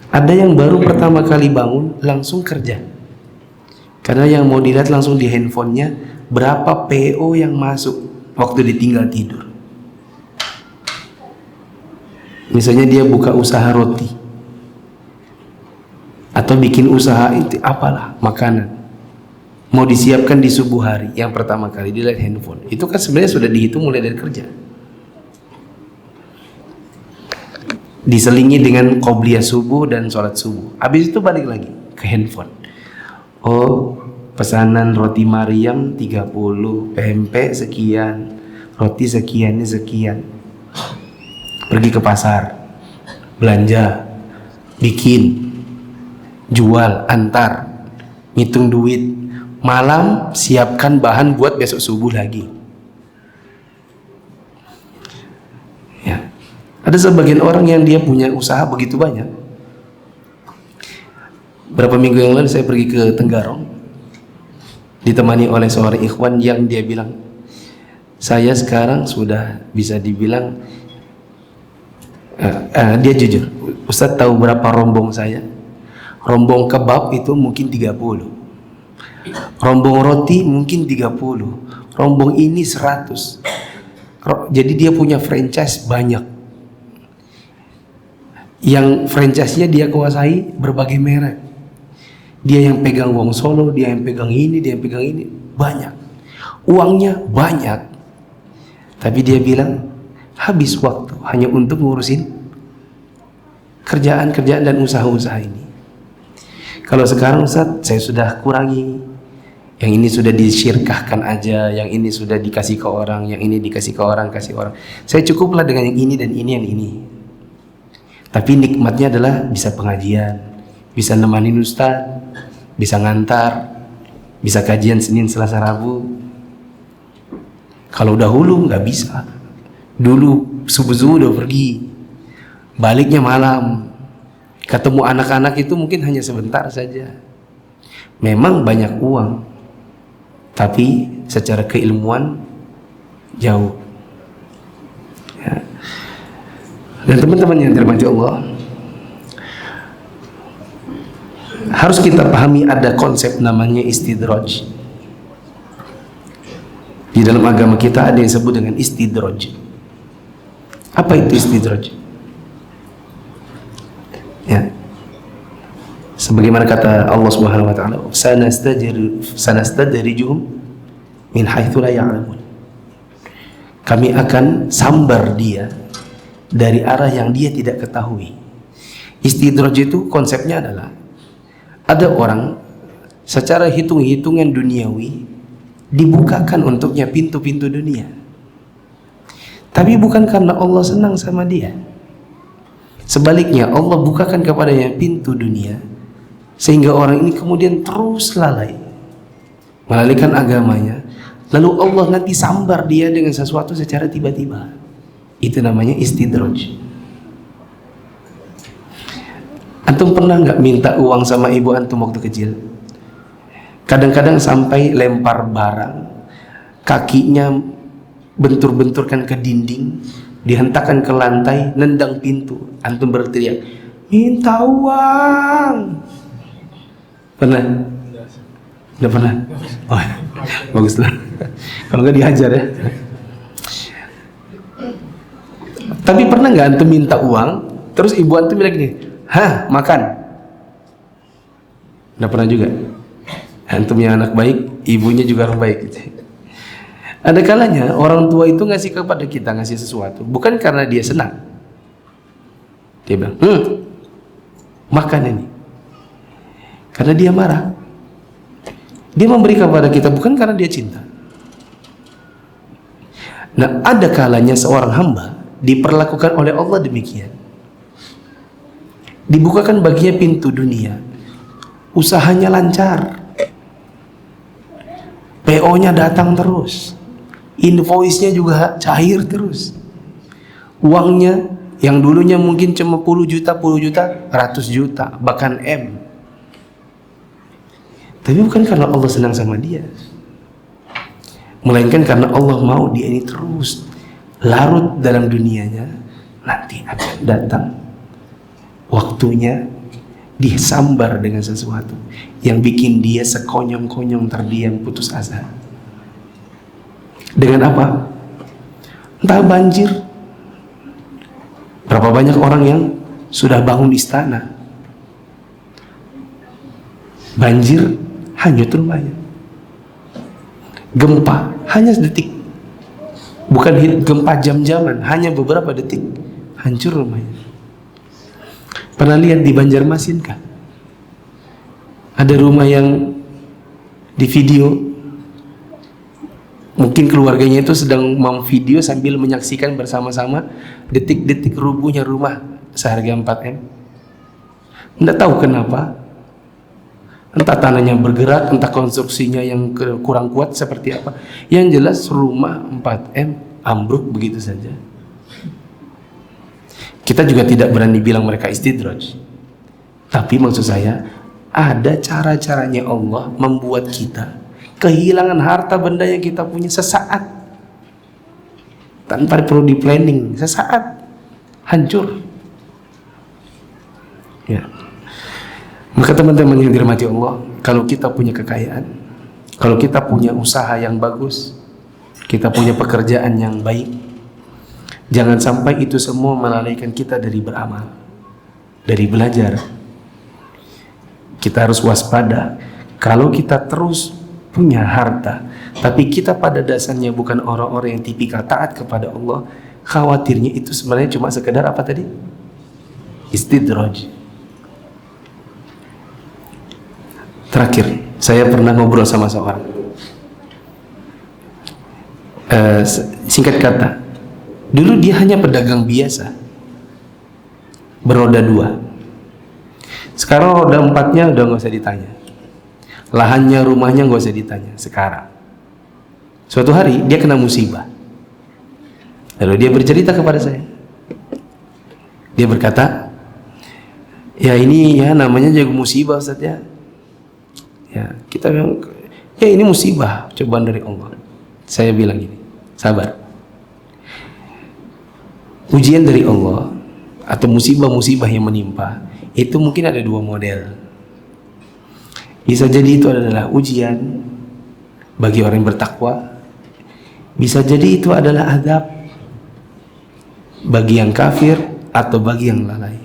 Ada yang baru pertama kali bangun langsung kerja, karena yang mau dilihat langsung di handphonenya berapa PO yang masuk waktu ditinggal tidur. Misalnya dia buka usaha roti atau bikin usaha itu apalah, makanan mau disiapkan di subuh hari, yang pertama kali dilihat handphone. Itu kan sebenarnya sudah dihitung mulai dari kerja. diselingi dengan qobliyah subuh dan sholat subuh. Habis itu balik lagi ke handphone. Oh, pesanan roti Mariam 30, pempek sekian, roti sekian, ini sekian. Pergi ke pasar, belanja, bikin, jual, antar, ngitung duit. Malam siapkan bahan buat besok subuh lagi. Ya. Ada sebagian orang yang dia punya usaha begitu banyak. Berapa minggu yang lalu saya pergi ke Tenggarong, ditemani oleh seorang ikhwan yang dia bilang, saya sekarang sudah bisa dibilang, dia jujur, Ustadz tahu berapa rombong saya? Rombong kebab itu mungkin 30, rombong roti mungkin 30, rombong ini 100. Jadi dia punya franchise banyak, yang franchise-nya dia kuasai berbagai merek. Dia yang pegang Wong Solo, dia yang pegang ini, dia yang pegang ini, banyak. Uangnya banyak. Tapi dia bilang, habis waktu hanya untuk ngurusin kerjaan-kerjaan dan usaha-usaha ini. Kalau sekarang Ustaz, saya sudah kurangi. Yang ini sudah disyirkahkan aja, yang ini sudah dikasih ke orang, yang ini dikasih ke orang, kasih orang. Saya cukuplah dengan yang ini dan ini yang ini. Tapi nikmatnya adalah bisa pengajian, bisa nemanin Ustaz, bisa ngantar, bisa kajian Senin, Selasa, Rabu. Kalau dahulu nggak bisa. Dulu subuh-subuh udah pergi, baliknya malam. Ketemu anak-anak itu mungkin hanya sebentar saja. Memang banyak uang, tapi secara keilmuan jauh. Ya. Dan teman-teman yang dirahmati Allah, harus kita pahami ada konsep namanya istidraj. Di dalam agama kita ada yang disebut dengan istidraj. Apa itu istidraj? Ya. Sebagaimana kata Allah Subhanahu wa taala, sanastadrijuhum min haitsu la ya'lamun. Kami akan sambar dia dari arah yang dia tidak ketahui. Istidraj itu konsepnya adalah ada orang secara hitung-hitungan duniawi dibukakan untuknya pintu-pintu dunia. Tapi bukan karena Allah senang sama dia. Sebaliknya Allah bukakan kepadanya pintu dunia sehingga orang ini kemudian terus lalai melalaikan agamanya. Lalu Allah nanti sambar dia dengan sesuatu secara tiba-tiba. Itu namanya istidraj. Antum pernah nggak minta uang sama ibu antum waktu kecil? Kadang-kadang sampai lempar barang, kakinya bentur-benturkan ke dinding, dihentakkan ke lantai, nendang pintu. Antum berteriak, minta uang. Pernah? Nggak pernah? Oh, baguslah. Kalau nggak dihajar ya. Tapi pernah nggak antum minta uang, terus ibu antum bilang gini, hah, makan? Nggak pernah juga. Antum yang anak baik, ibunya juga orang baik gitu. Ada kalanya orang tua itu ngasih kepada kita, ngasih sesuatu bukan karena dia senang. Dia bilang, makan ini. Karena dia marah. Dia memberi kepada kita bukan karena dia cinta. Nah, ada kalanya seorang hamba diperlakukan oleh Allah demikian. Dibukakan baginya pintu dunia, usahanya lancar, PO-nya datang terus, invoice-nya juga cair terus, uangnya yang dulunya mungkin cuma 10 juta, 100 juta, bahkan M. Tapi bukan karena Allah senang sama dia, melainkan karena Allah mau dia ini terus larut dalam dunianya. Nanti akan datang waktunya disambar dengan sesuatu yang bikin dia sekonyong-konyong terdiam putus asa. Dengan apa? Entah banjir. Berapa banyak orang yang sudah bangun istana, banjir hanyut rumahnya. Gempa hanya sedetik, bukan gempa jam-jaman, hanya beberapa detik hancur rumahnya. Pernah lihat di Banjarmasin kah? Ada rumah yang di video, mungkin keluarganya itu sedang memvideo sambil menyaksikan bersama-sama detik-detik rubuhnya rumah seharga 4M. Tidak tahu kenapa, entah tanahnya bergerak, entah konstruksinya yang kurang kuat seperti apa. Yang jelas rumah 4M ambruk begitu saja. Kita juga tidak berani bilang mereka istidraj. Tapi maksud saya, ada cara-caranya Allah membuat kita kehilangan harta benda yang kita punya sesaat, tanpa perlu di planning, sesaat hancur. Ya. Maka teman-teman yang dirahmati Allah, kalau kita punya kekayaan, kalau kita punya usaha yang bagus, kita punya pekerjaan yang baik, jangan sampai itu semua melalaikan kita dari beramal, dari belajar. Kita harus waspada. Kalau kita terus punya harta, tapi kita pada dasarnya bukan orang-orang yang tipikal taat kepada Allah, khawatirnya itu sebenarnya cuma sekedar apa tadi? Istidraj. Terakhir, saya pernah ngobrol sama seorang. Singkat kata, dulu dia hanya pedagang biasa, beroda 2. Sekarang roda 4-nya udah nggak usah ditanya, lahannya, rumahnya nggak usah ditanya. Sekarang, suatu hari dia kena musibah. Lalu dia bercerita kepada saya. Dia berkata, ya ini ya namanya juga musibah Ustaz ya. Ya kita bilang, ya ini musibah, cobaan dari Allah. Saya bilang gini, sabar. Ujian dari Allah atau musibah-musibah yang menimpa itu mungkin ada 2 model. Bisa jadi itu adalah ujian bagi orang yang bertakwa, bisa jadi itu adalah azab bagi yang kafir atau bagi yang lalai.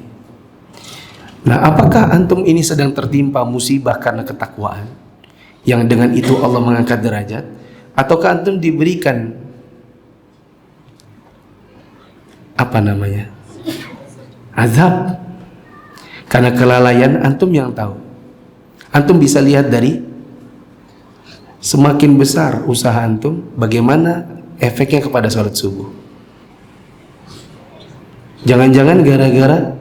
Nah, apakah antum ini sedang tertimpa musibah karena ketakwaan yang dengan itu Allah mengangkat derajat, ataukah antum diberikan azab karena kelalaian antum yang tahu? Antum bisa lihat dari semakin besar usaha antum, bagaimana efeknya kepada sholat subuh. Jangan-jangan gara-gara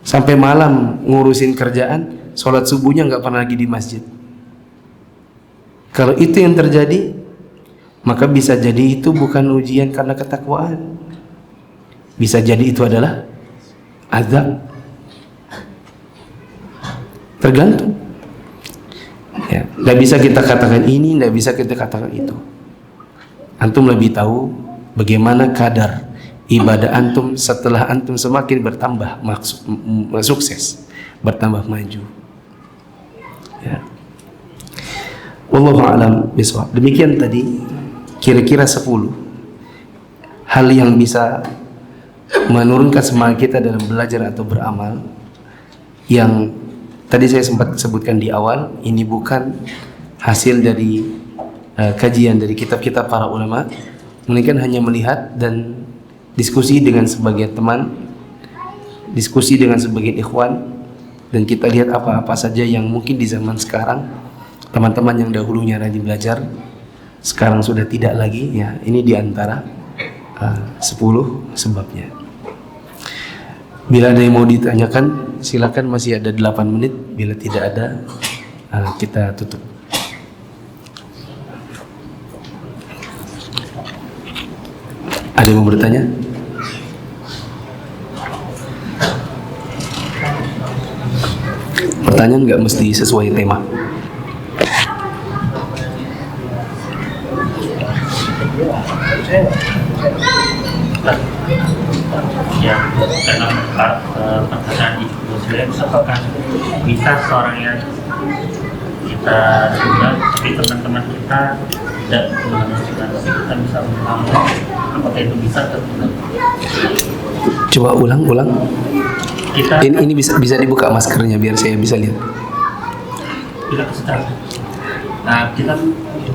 sampai malam ngurusin kerjaan, sholat subuhnya nggak pernah lagi di masjid. Kalau itu yang terjadi, maka bisa jadi itu bukan ujian karena ketakwaan, bisa jadi itu adalah azab. Tergantung. Ya, nggak bisa kita katakan ini, nggak bisa kita katakan itu. Antum lebih tahu bagaimana kadar ibadah antum setelah antum semakin bertambah sukses, bertambah maju. Ya. Wallahu a'lam bishawab. Demikian tadi kira-kira 10 hal yang bisa menurunkan semangat kita dalam belajar atau beramal, yang tadi saya sempat sebutkan di awal. Ini bukan hasil dari kajian dari kitab-kitab para ulama, melainkan hanya melihat dan diskusi dengan sebagian teman, diskusi dengan sebagian ikhwan, dan kita lihat apa-apa saja yang mungkin di zaman sekarang teman-teman yang dahulunya rajin belajar sekarang sudah tidak lagi. Ya, ini diantara 10 sebabnya. Bila ada yang mau ditanyakan, silakan, masih ada 8 menit. Bila tidak ada, kita tutup. Ada yang mau bertanya? Pertanyaan nggak mesti sesuai tema. Ya, dalam perkataan Ibu Muslim, apakah bisa seorang yang kita sudah, tapi teman-teman kita tidak menunjukkan, tapi kita bisa mengamal, apakah itu bisa atau tidak? Coba ulang. Ini bisa dibuka maskernya biar saya bisa lihat. Tidak bisa. Nah, kita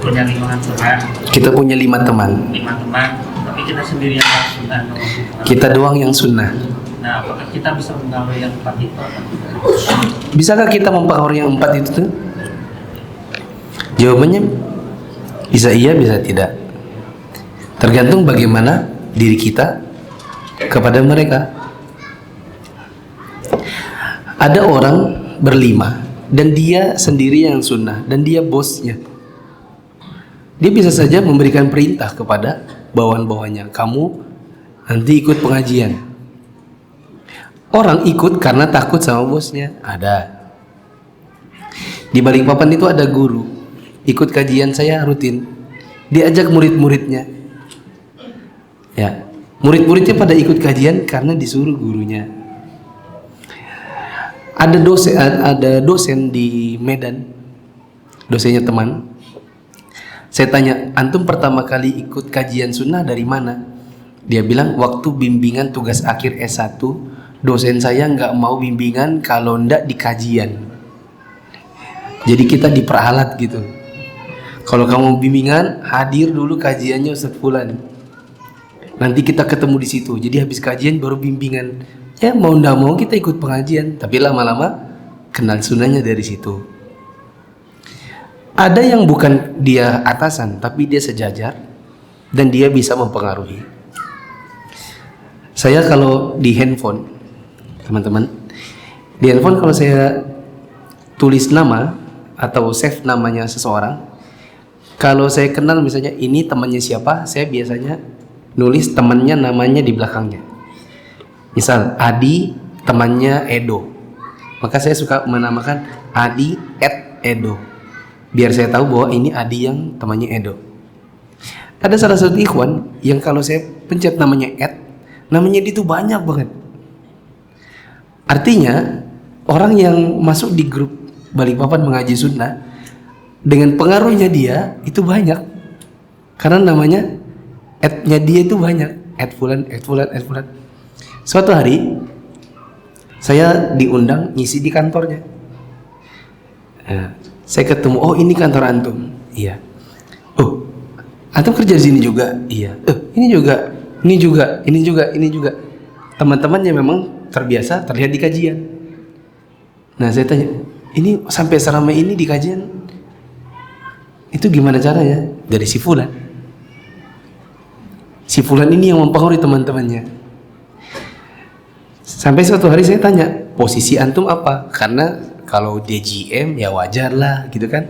punya lingkungan Tuhan. Kita punya 5 teman. 5 teman, tapi kita sendiri yang sunnah. Kita doang yang sunnah. Nah, apakah kita bisa mengaruhi yang 4 itu atau tidak? Bisakah kita mempengaruhi yang 4 itu tuh? Jawabannya bisa iya, bisa tidak. Tergantung bagaimana diri kita kepada mereka. Ada orang berlima dan dia sendiri yang sunnah dan dia bosnya. Dia bisa saja memberikan perintah kepada bawahan-bawahannya, kamu nanti ikut pengajian. Orang ikut karena takut sama bosnya. Ada. Di Balikpapan itu ada guru, ikut kajian saya rutin. Diajak murid-muridnya. Ya, murid-muridnya pada ikut kajian karena disuruh gurunya. Ada dosen di Medan, dosennya teman. Saya tanya, antum pertama kali ikut kajian sunnah dari mana? Dia bilang, waktu bimbingan tugas akhir S1, dosen saya nggak mau bimbingan kalau ndak di kajian. Jadi kita diperalat gitu. Kalau kamu bimbingan, hadir dulu kajiannya Ustaz Fulan. Nanti kita ketemu di situ. Jadi habis kajian baru bimbingan. Ya mau ndak mau kita ikut pengajian. Tapi lama-lama kenal sunnahnya dari situ. Ada yang bukan dia atasan, tapi dia sejajar dan dia bisa mempengaruhi. Saya kalau di handphone, teman-teman, di handphone kalau saya tulis nama atau save namanya seseorang, kalau saya kenal misalnya ini temannya siapa, saya biasanya nulis temannya namanya di belakangnya. Misal Adi temannya Edo, maka saya suka menamakan Adi @Edo. Biar saya tahu bahwa ini Adi yang temannya Edo. Ada salah satu ikhwan yang kalau saya pencet namanya namanya dia itu banyak banget. Artinya orang yang masuk di grup Balikpapan mengaji sunnah dengan pengaruhnya dia itu banyak. Karena namanya @nya dia itu banyak. @fulan. Suatu hari saya diundang ngisi di kantornya. Saya ketemu, oh ini kantor antum. Iya. Oh, antum kerja di sini juga? Iya. Ini juga. Teman-temannya memang terbiasa terlihat di kajian. Nah, saya tanya, ini sampai seramai ini di kajian? Itu gimana caranya? Dari si Fulan. Si Fulan ini yang mempengaruhi teman-temannya. Sampai suatu hari saya tanya, posisi antum apa? Karena kalau dia GM ya wajar lah gitu kan.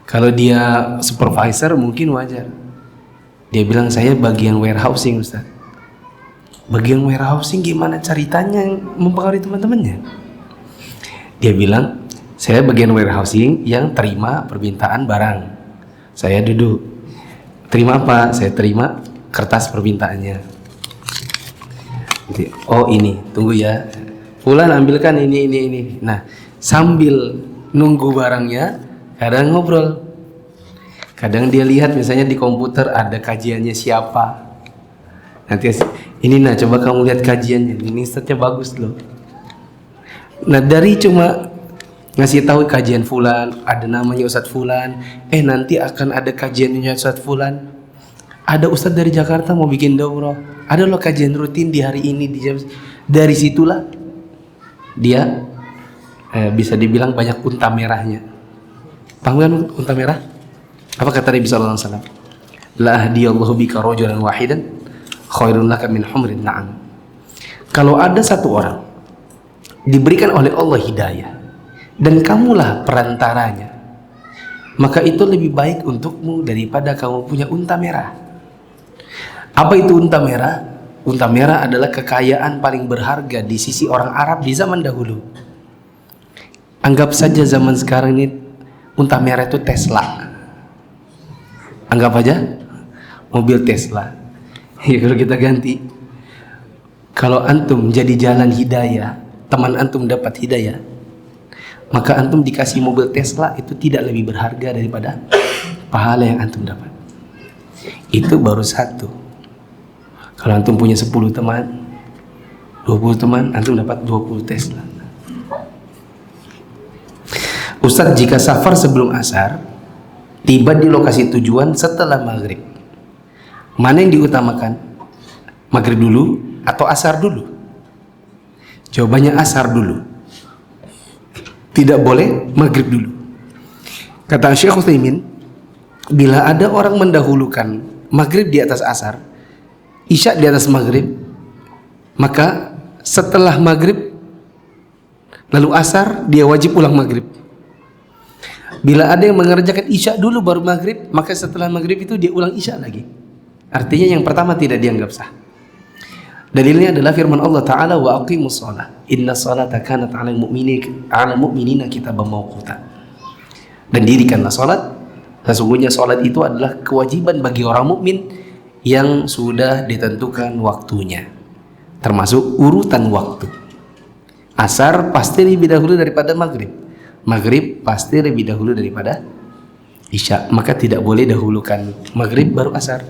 Kalau dia supervisor mungkin wajar. Dia bilang saya bagian warehousing Ustaz. Bagian warehousing gimana ceritanya mempengaruhi teman-temannya? Dia bilang saya bagian warehousing yang terima permintaan barang. Saya duduk. Terima apa? Saya terima kertas permintaannya. Oh ini, tunggu ya. Fulan ambilkan ini. Nah, sambil nunggu barangnya, kadang ngobrol. Kadang dia lihat misalnya di komputer ada kajiannya siapa. Nanti ini coba kamu lihat kajiannya. Ini Ustadznya bagus loh. Nah, dari cuma ngasih tahu kajian Fulan, ada namanya Ustadz Fulan. Nanti akan ada kajiannya Ustadz Fulan. Ada Ustadz dari Jakarta mau bikin daurah. Ada loh kajian rutin di hari ini di jam. Dari situlah dia bisa dibilang banyak unta merahnya. Paham kan unta merah? Apa kata Nabi sallallahu alaihi wasallam? La ahdiyallahu bika rajulan wahidan khairun laka min humrin na'am. Kalau ada satu orang diberikan oleh Allah hidayah dan kamulah perantaranya, maka itu lebih baik untukmu daripada kamu punya unta merah. Apa itu unta merah? Unta merah adalah kekayaan paling berharga di sisi orang Arab di zaman dahulu. Anggap saja zaman sekarang ini unta merah itu Tesla. Anggap aja mobil Tesla. Ya, kalau kita ganti, kalau antum jadi jalan hidayah, teman antum dapat hidayah, maka antum dikasih mobil Tesla itu tidak lebih berharga daripada pahala yang antum dapat. Itu baru satu. Kalau antum punya 10 teman, 20 teman, antum dapat 20 Tesla. Ustadz, jika safar sebelum asar, tiba di lokasi tujuan setelah maghrib, mana yang diutamakan? Maghrib dulu atau asar dulu? Jawabannya asar dulu. Tidak boleh maghrib dulu. Kata Syekh Utsaimin, bila ada orang mendahulukan maghrib di atas asar, isya di atas maghrib, maka setelah maghrib lalu asar, dia wajib ulang maghrib. Bila ada yang mengerjakan isya dulu baru maghrib, maka setelah maghrib itu dia ulang isya lagi. Artinya yang pertama tidak dianggap sah. Dalilnya adalah firman Allah Ta'ala, wa aqimus shalah inna salata kanat 'alal mu'minina kitaban mawquta. Dan dirikanlah salat, sesungguhnya salat itu adalah kewajiban bagi orang mukmin yang sudah ditentukan waktunya, termasuk urutan waktu. Asar pasti lebih dahulu daripada maghrib, maghrib pasti lebih dahulu daripada isya. Maka tidak boleh dahulukan maghrib baru asar,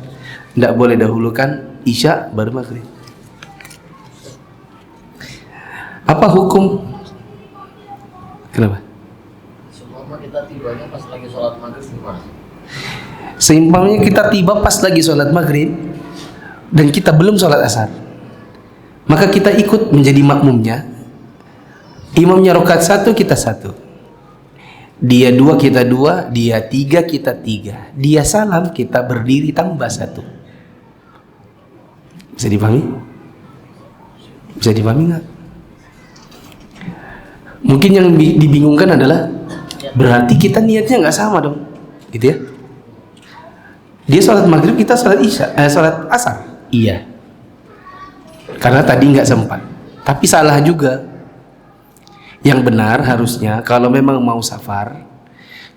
tidak boleh dahulukan isya baru maghrib. Apa hukum? Kenapa? Seumpama kita tibanya pas lagi sholat maghrib gimana? Seimpamnya kita tiba pas lagi sholat maghrib dan kita belum sholat asar, maka kita ikut menjadi makmumnya. Imamnya rakaat 1, kita 1. Dia 2, kita 2. Dia 3, kita 3. Dia salam, kita berdiri tambah 1. Bisa dipahami? Bisa dipahami nggak? Mungkin yang dibingungkan adalah berarti kita niatnya nggak sama dong, gitu ya? Dia sholat maghrib, kita sholat isya, sholat asar. Iya, karena tadi nggak sempat. Tapi salah juga. Yang benar harusnya kalau memang mau safar,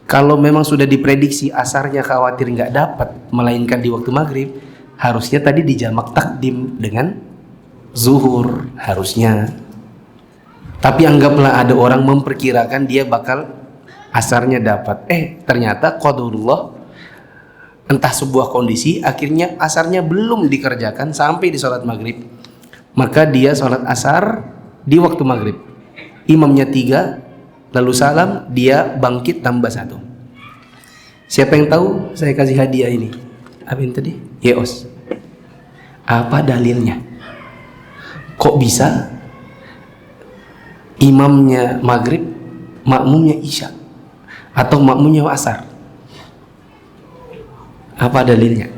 kalau memang sudah diprediksi asarnya khawatir nggak dapat, melainkan di waktu maghrib, harusnya tadi dijamak takdim dengan zuhur harusnya. Tapi anggaplah ada orang memperkirakan dia bakal asarnya dapat, ternyata qadarullah, entah sebuah kondisi, akhirnya asarnya belum dikerjakan sampai di sholat maghrib, maka dia sholat asar di waktu maghrib. Imamnya 3, lalu salam, dia bangkit tambah 1. Siapa yang tahu? Saya kasih hadiah ini. Apa ini tadi? Yeos. Apa dalilnya? Kok bisa imamnya maghrib, makmumnya isya, atau makmumnya asar? Apa dalilnya?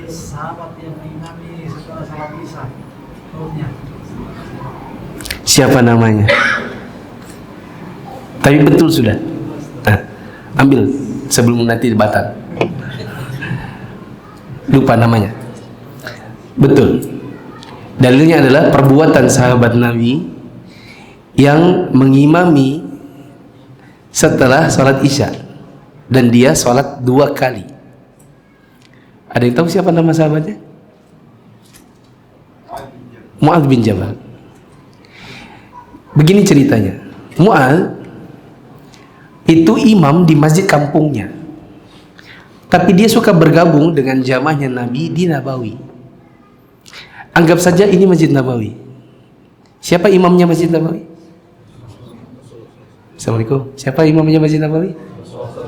Sahabat yang mengimami setelah salat isya. Siapa namanya? Tapi betul sudah. Nah, ambil sebelum nanti debatan. Lupa namanya. Betul. Dalilnya adalah perbuatan sahabat Nabi yang mengimami setelah sholat isya, dan dia sholat 2 kali. Ada yang tahu siapa nama sahabatnya? Mu'adz bin Jabal. Begini ceritanya. Mu'adz itu imam di masjid kampungnya, tapi dia suka bergabung dengan jamaahnya Nabi di Nabawi. Anggap saja ini Masjid Nabawi. Siapa imamnya Masjid Nabawi? Assalamualaikum. Siapa imamnya Masjid Nabawi?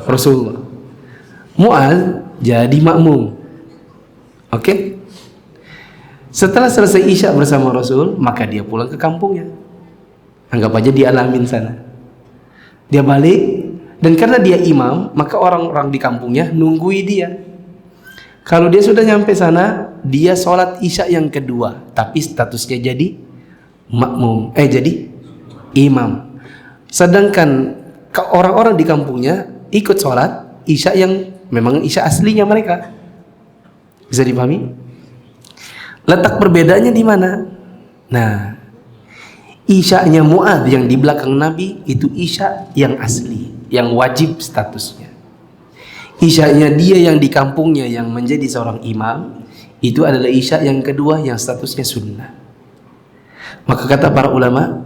Rasulullah. Mu'adz jadi makmum. Oke? Setelah selesai isya bersama Rasul, maka dia pulang ke kampungnya. Anggap aja dia alamin sana. Dia balik, dan karena dia imam, maka orang-orang di kampungnya nunggui dia. Kalau dia sudah nyampe sana, dia sholat isya yang kedua, tapi statusnya jadi makmum, jadi imam. Sedangkan orang-orang di kampungnya ikut sholat isya yang memang isya aslinya mereka. Bisa dipahami? Letak perbedaannya di mana? Nah, isya'nya Mu'adz yang di belakang Nabi itu isya yang asli, yang wajib statusnya. Isya'nya dia yang di kampungnya yang menjadi seorang imam, itu adalah isya yang kedua yang statusnya sunnah. Maka kata para ulama,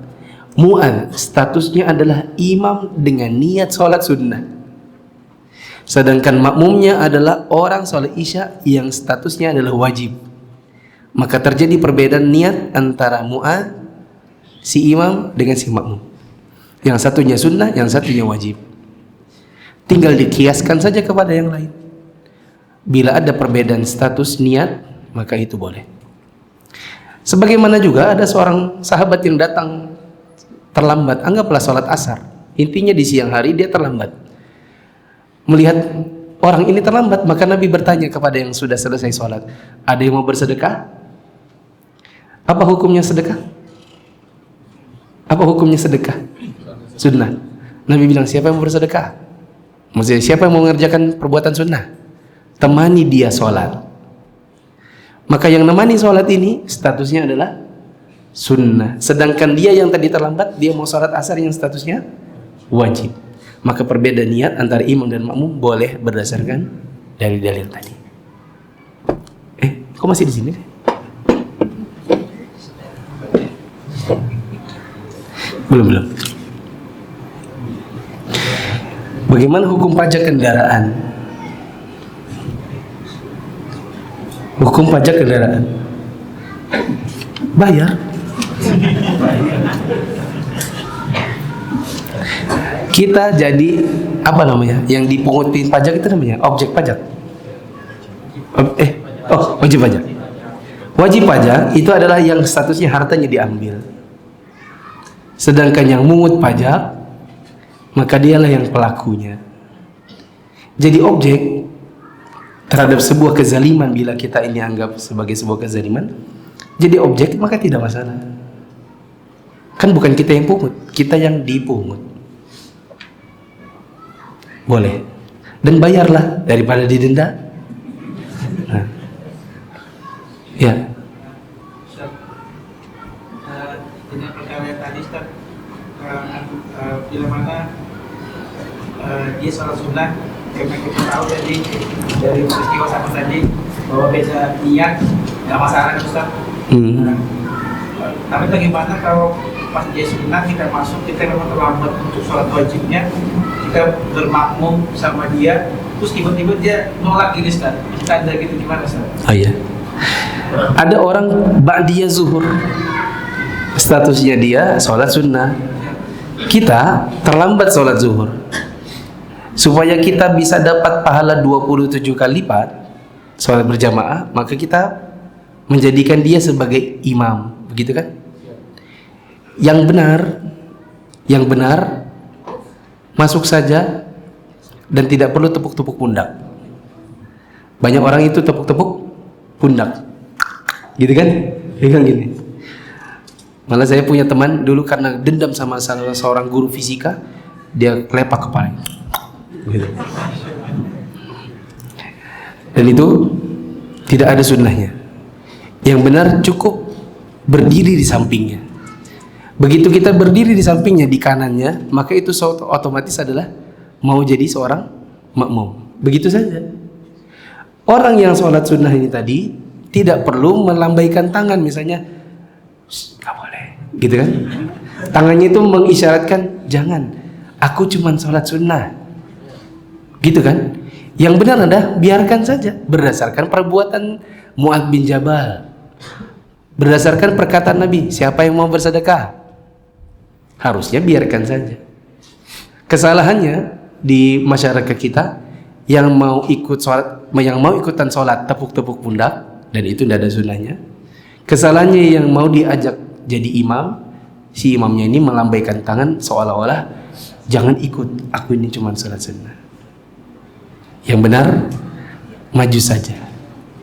Mu'adz statusnya adalah imam dengan niat sholat sunnah, sedangkan makmumnya adalah orang sholat isya yang statusnya adalah wajib. Maka terjadi perbedaan niat antara Mu'adz, si imam, dengan si makmum. Yang satunya sunnah, yang satunya wajib. Tinggal dikiaskan saja kepada yang lain. Bila ada perbedaan status niat, maka itu boleh. Sebagaimana juga ada seorang sahabat yang datang terlambat, anggaplah sholat asar. Intinya di siang hari dia terlambat. Melihat orang ini terlambat, maka Nabi bertanya kepada yang sudah selesai sholat, ada yang mau bersedekah? Apa hukumnya sedekah? Apa hukumnya sedekah? Sunnah. Nabi bilang, siapa yang mau bersedekah? Maksudnya siapa yang mau mengerjakan perbuatan sunnah? Temani dia sholat. Maka yang nemani sholat ini statusnya adalah sunnah. Sedangkan dia yang tadi terlambat, dia mau sholat asar yang statusnya wajib. Maka perbedaan niat antara imam dan makmum boleh berdasarkan dalil-dalil tadi. Kok masih di sini? Belum. Bagaimana hukum pajak kendaraan? Hukum pajak kendaraan. Bayar. Kita jadi apa namanya? Yang dipungutin pajak itu namanya objek pajak. Wajib pajak. Wajib pajak itu adalah yang statusnya hartanya diambil. Sedangkan yang mungut pajak, maka dialah yang pelakunya. Jadi objek terhadap sebuah kezaliman, bila kita ini anggap sebagai sebuah kezaliman, jadi objek maka tidak masalah. Kan bukan kita yang pungut, kita yang dipungut. Boleh. Dan bayarlah daripada didenda. Nah. Ya. Dengan perkara yang tadi Ustaz, bila mana dia sholat sunnah, karena kita tahu tadi dari peristiwa sama tadi bahwa beda niat nggak masalah Ustaz. Tapi bagaimana kalau pas dia sunnah kita masuk, kita memang terlambat untuk sholat wajibnya, kita bermakmum sama dia, terus tiba-tiba dia nolak ini Ustaz, kita ada gitu, gimana Ustaz? Oh iya. Ada orang ba'diyah zuhur, statusnya dia sholat sunnah. Kita terlambat sholat zuhur. Supaya kita bisa dapat pahala 27 kali lipat sholat berjamaah, maka kita menjadikan dia sebagai imam, begitu kan? Yang benar masuk saja dan tidak perlu tepuk-tepuk pundak. Banyak orang itu tepuk-tepuk pundak, gitu kan? Pegang gini. Malah saya punya teman dulu karena dendam sama salah seorang guru fisika, dia kelepak kepala. Gitu. Dan itu tidak ada sunnahnya. Yang benar cukup berdiri di sampingnya. Begitu kita berdiri di sampingnya, di kanannya, maka itu otomatis adalah mau jadi seorang makmum. Begitu saja. Orang yang sholat sunnah ini tadi tidak perlu melambaikan tangan, misalnya nggak boleh, gitu kan? Tangannya itu mengisyaratkan jangan, aku cuma sholat sunnah, gitu kan? Yang benar adalah biarkan saja berdasarkan perbuatan Mu'adz bin Jabal, berdasarkan perkataan Nabi, siapa yang mau bersedekah harusnya biarkan saja. Kesalahannya di masyarakat kita yang mau ikut sholat, yang mau ikutan sholat tepuk-tepuk pundak, dan itu tidak ada sunnahnya. Kesalahannya yang mau diajak jadi imam, si imamnya ini melambaikan tangan seolah-olah jangan ikut, aku ini cuma sholat sunnah. Yang benar maju saja.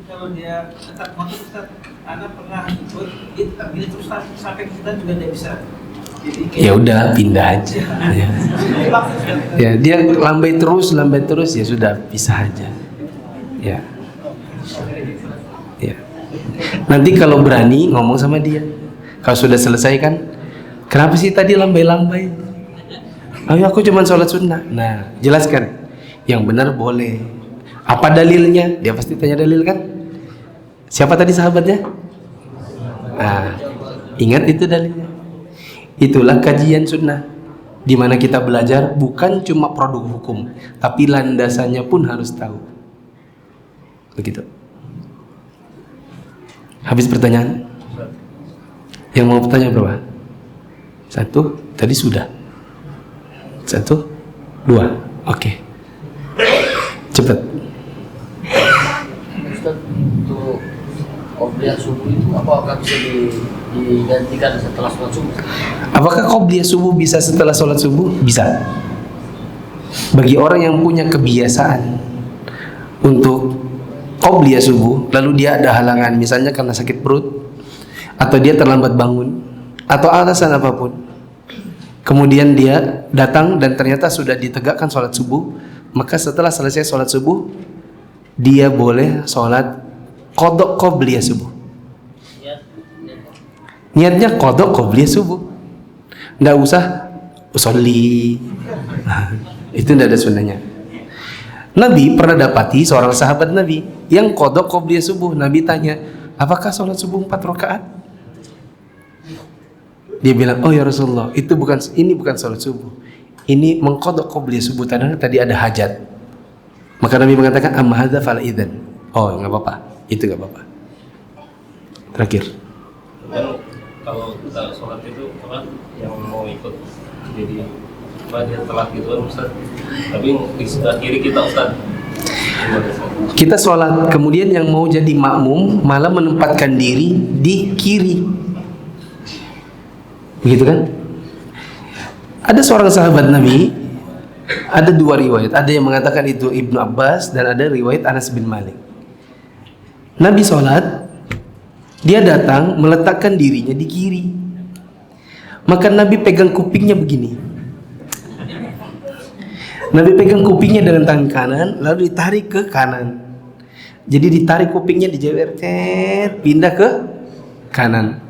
Kalau dia tetap mau Ustaz, Anda pernah ikut, dia tetap gini terus sampai kita juga tidak bisa. Ya udah pindah aja. Ya dia lambai terus ya sudah pisah aja. Ya. Ya. Nanti kalau berani ngomong sama dia, kalau sudah selesai kan, kenapa sih tadi lambai-lambai? Ayo aku cuma sholat sunnah. Nah jelaskan, yang benar boleh. Apa dalilnya? Dia pasti tanya dalil kan? Siapa tadi sahabatnya? Nah, ingat itu dalilnya. Itulah kajian sunnah, di mana kita belajar bukan cuma produk hukum, tapi landasannya pun harus tahu. Begitu. Habis pertanyaan? Yang mau bertanya berapa? 1, tadi sudah. 1, 2, oke. Cepat. Ustaz, untuk qobliyah subuh itu apakah bisa digantikan setelah sholat subuh? Apakah qobliyah subuh bisa setelah sholat subuh? Bisa. Bagi orang yang punya kebiasaan untuk qobliyah subuh, lalu dia ada halangan, misalnya karena sakit perut, atau dia terlambat bangun, atau alasan apapun, kemudian dia datang dan ternyata sudah ditegakkan sholat subuh, maka setelah selesai sholat subuh, dia boleh sholat qodok qobliyah subuh. Niatnya qodok qobliyah subuh, nggak usah usolli. Itu tidak ada sunnahnya. Nabi pernah dapati seorang sahabat Nabi yang qodok qobliyah subuh. Nabi tanya, apakah sholat subuh 4 rakaat? Dia bilang, oh ya Rasulullah, ini bukan sholat subuh, ini mengqodok qobliyah subuh, tadi ada hajat. Maka Nabi mengatakan, amma hadza fala idzan. Oh, nggak apa-apa, itu nggak apa-apa. Terakhir. Kan kalau kita sholat itu apa yang mau ikut jadi apa dia telat gitu kan Ustaz, tapi di sebelah kiri kita Ustaz. Kita sholat, kemudian yang mau jadi makmum malah menempatkan diri di kiri, begitu kan? Ada seorang sahabat Nabi, ada 2 riwayat, ada yang mengatakan itu Ibnu Abbas dan ada riwayat Anas bin Malik. Nabi sholat, dia datang meletakkan dirinya di kiri, maka Nabi pegang kupingnya begini. Nabi pegang kupingnya dengan tangan kanan, lalu ditarik ke kanan. Jadi ditarik kupingnya, dijewer, pindah ke kanan.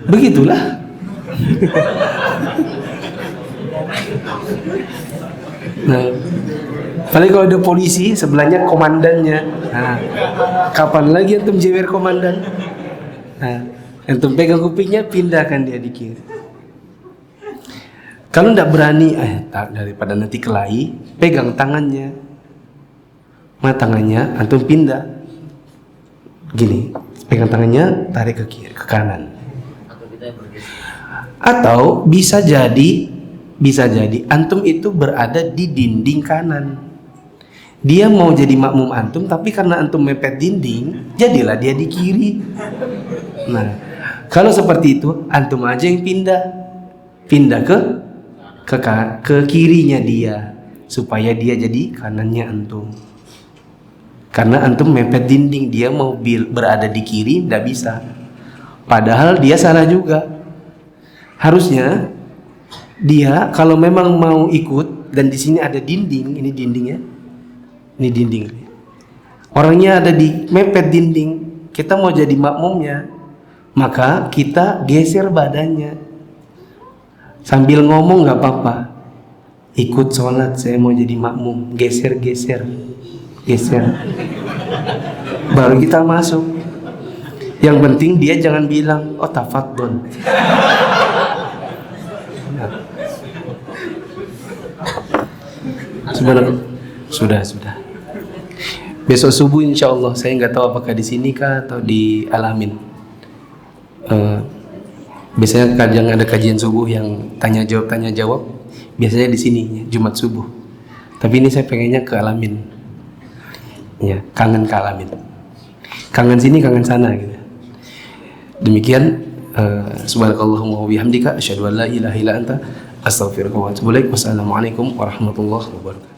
Begitulah. Nah, paling kalau ada polisi sebelahnya komandannya. Nah, kapan lagi antum jewer komandan? Nah, antum pegang kupingnya, pindahkan dia di kiri. Kalau tidak berani, daripada nanti kelahi, pegang tangannya. Tangannya antum pindah. Gini, pegang tangannya, tarik ke kiri, ke kanan. Atau bisa jadi antum itu berada di dinding kanan. Dia mau jadi makmum antum, tapi karena antum mepet dinding, jadilah dia di kiri. Nah, kalau seperti itu, antum aja yang pindah ke kirinya dia, supaya dia jadi kanannya antum. Karena antum mepet dinding, dia mau berada di kiri, tidak bisa. Padahal dia salah juga. Harusnya dia kalau memang mau ikut, dan di sini ada dinding, ini dindingnya, ini dinding. Orangnya ada di mepet dinding, kita mau jadi makmumnya, maka kita geser badannya. Sambil ngomong nggak apa-apa, ikut sholat, saya mau jadi makmum, geser, baru kita masuk. Yang penting dia jangan bilang, oh tafadhol. Sudah. Besok subuh insya Allah, saya nggak tahu apakah di sini kah atau di Al-Amin. Biasanya kadang ada kajian subuh yang tanya jawab. Biasanya di sini Jumat subuh. Tapi ini saya pengennya ke Al-Amin. Ya, kangen ke Al-Amin. Kangen sini, kangen sana gitu. Demikian, subhanakallahumma wa bihamdika asyhadu an la ilaha illa anta astaghfiruka wa atubu ilaik. Wassalamualaikum warahmatullahi wabarakatuh.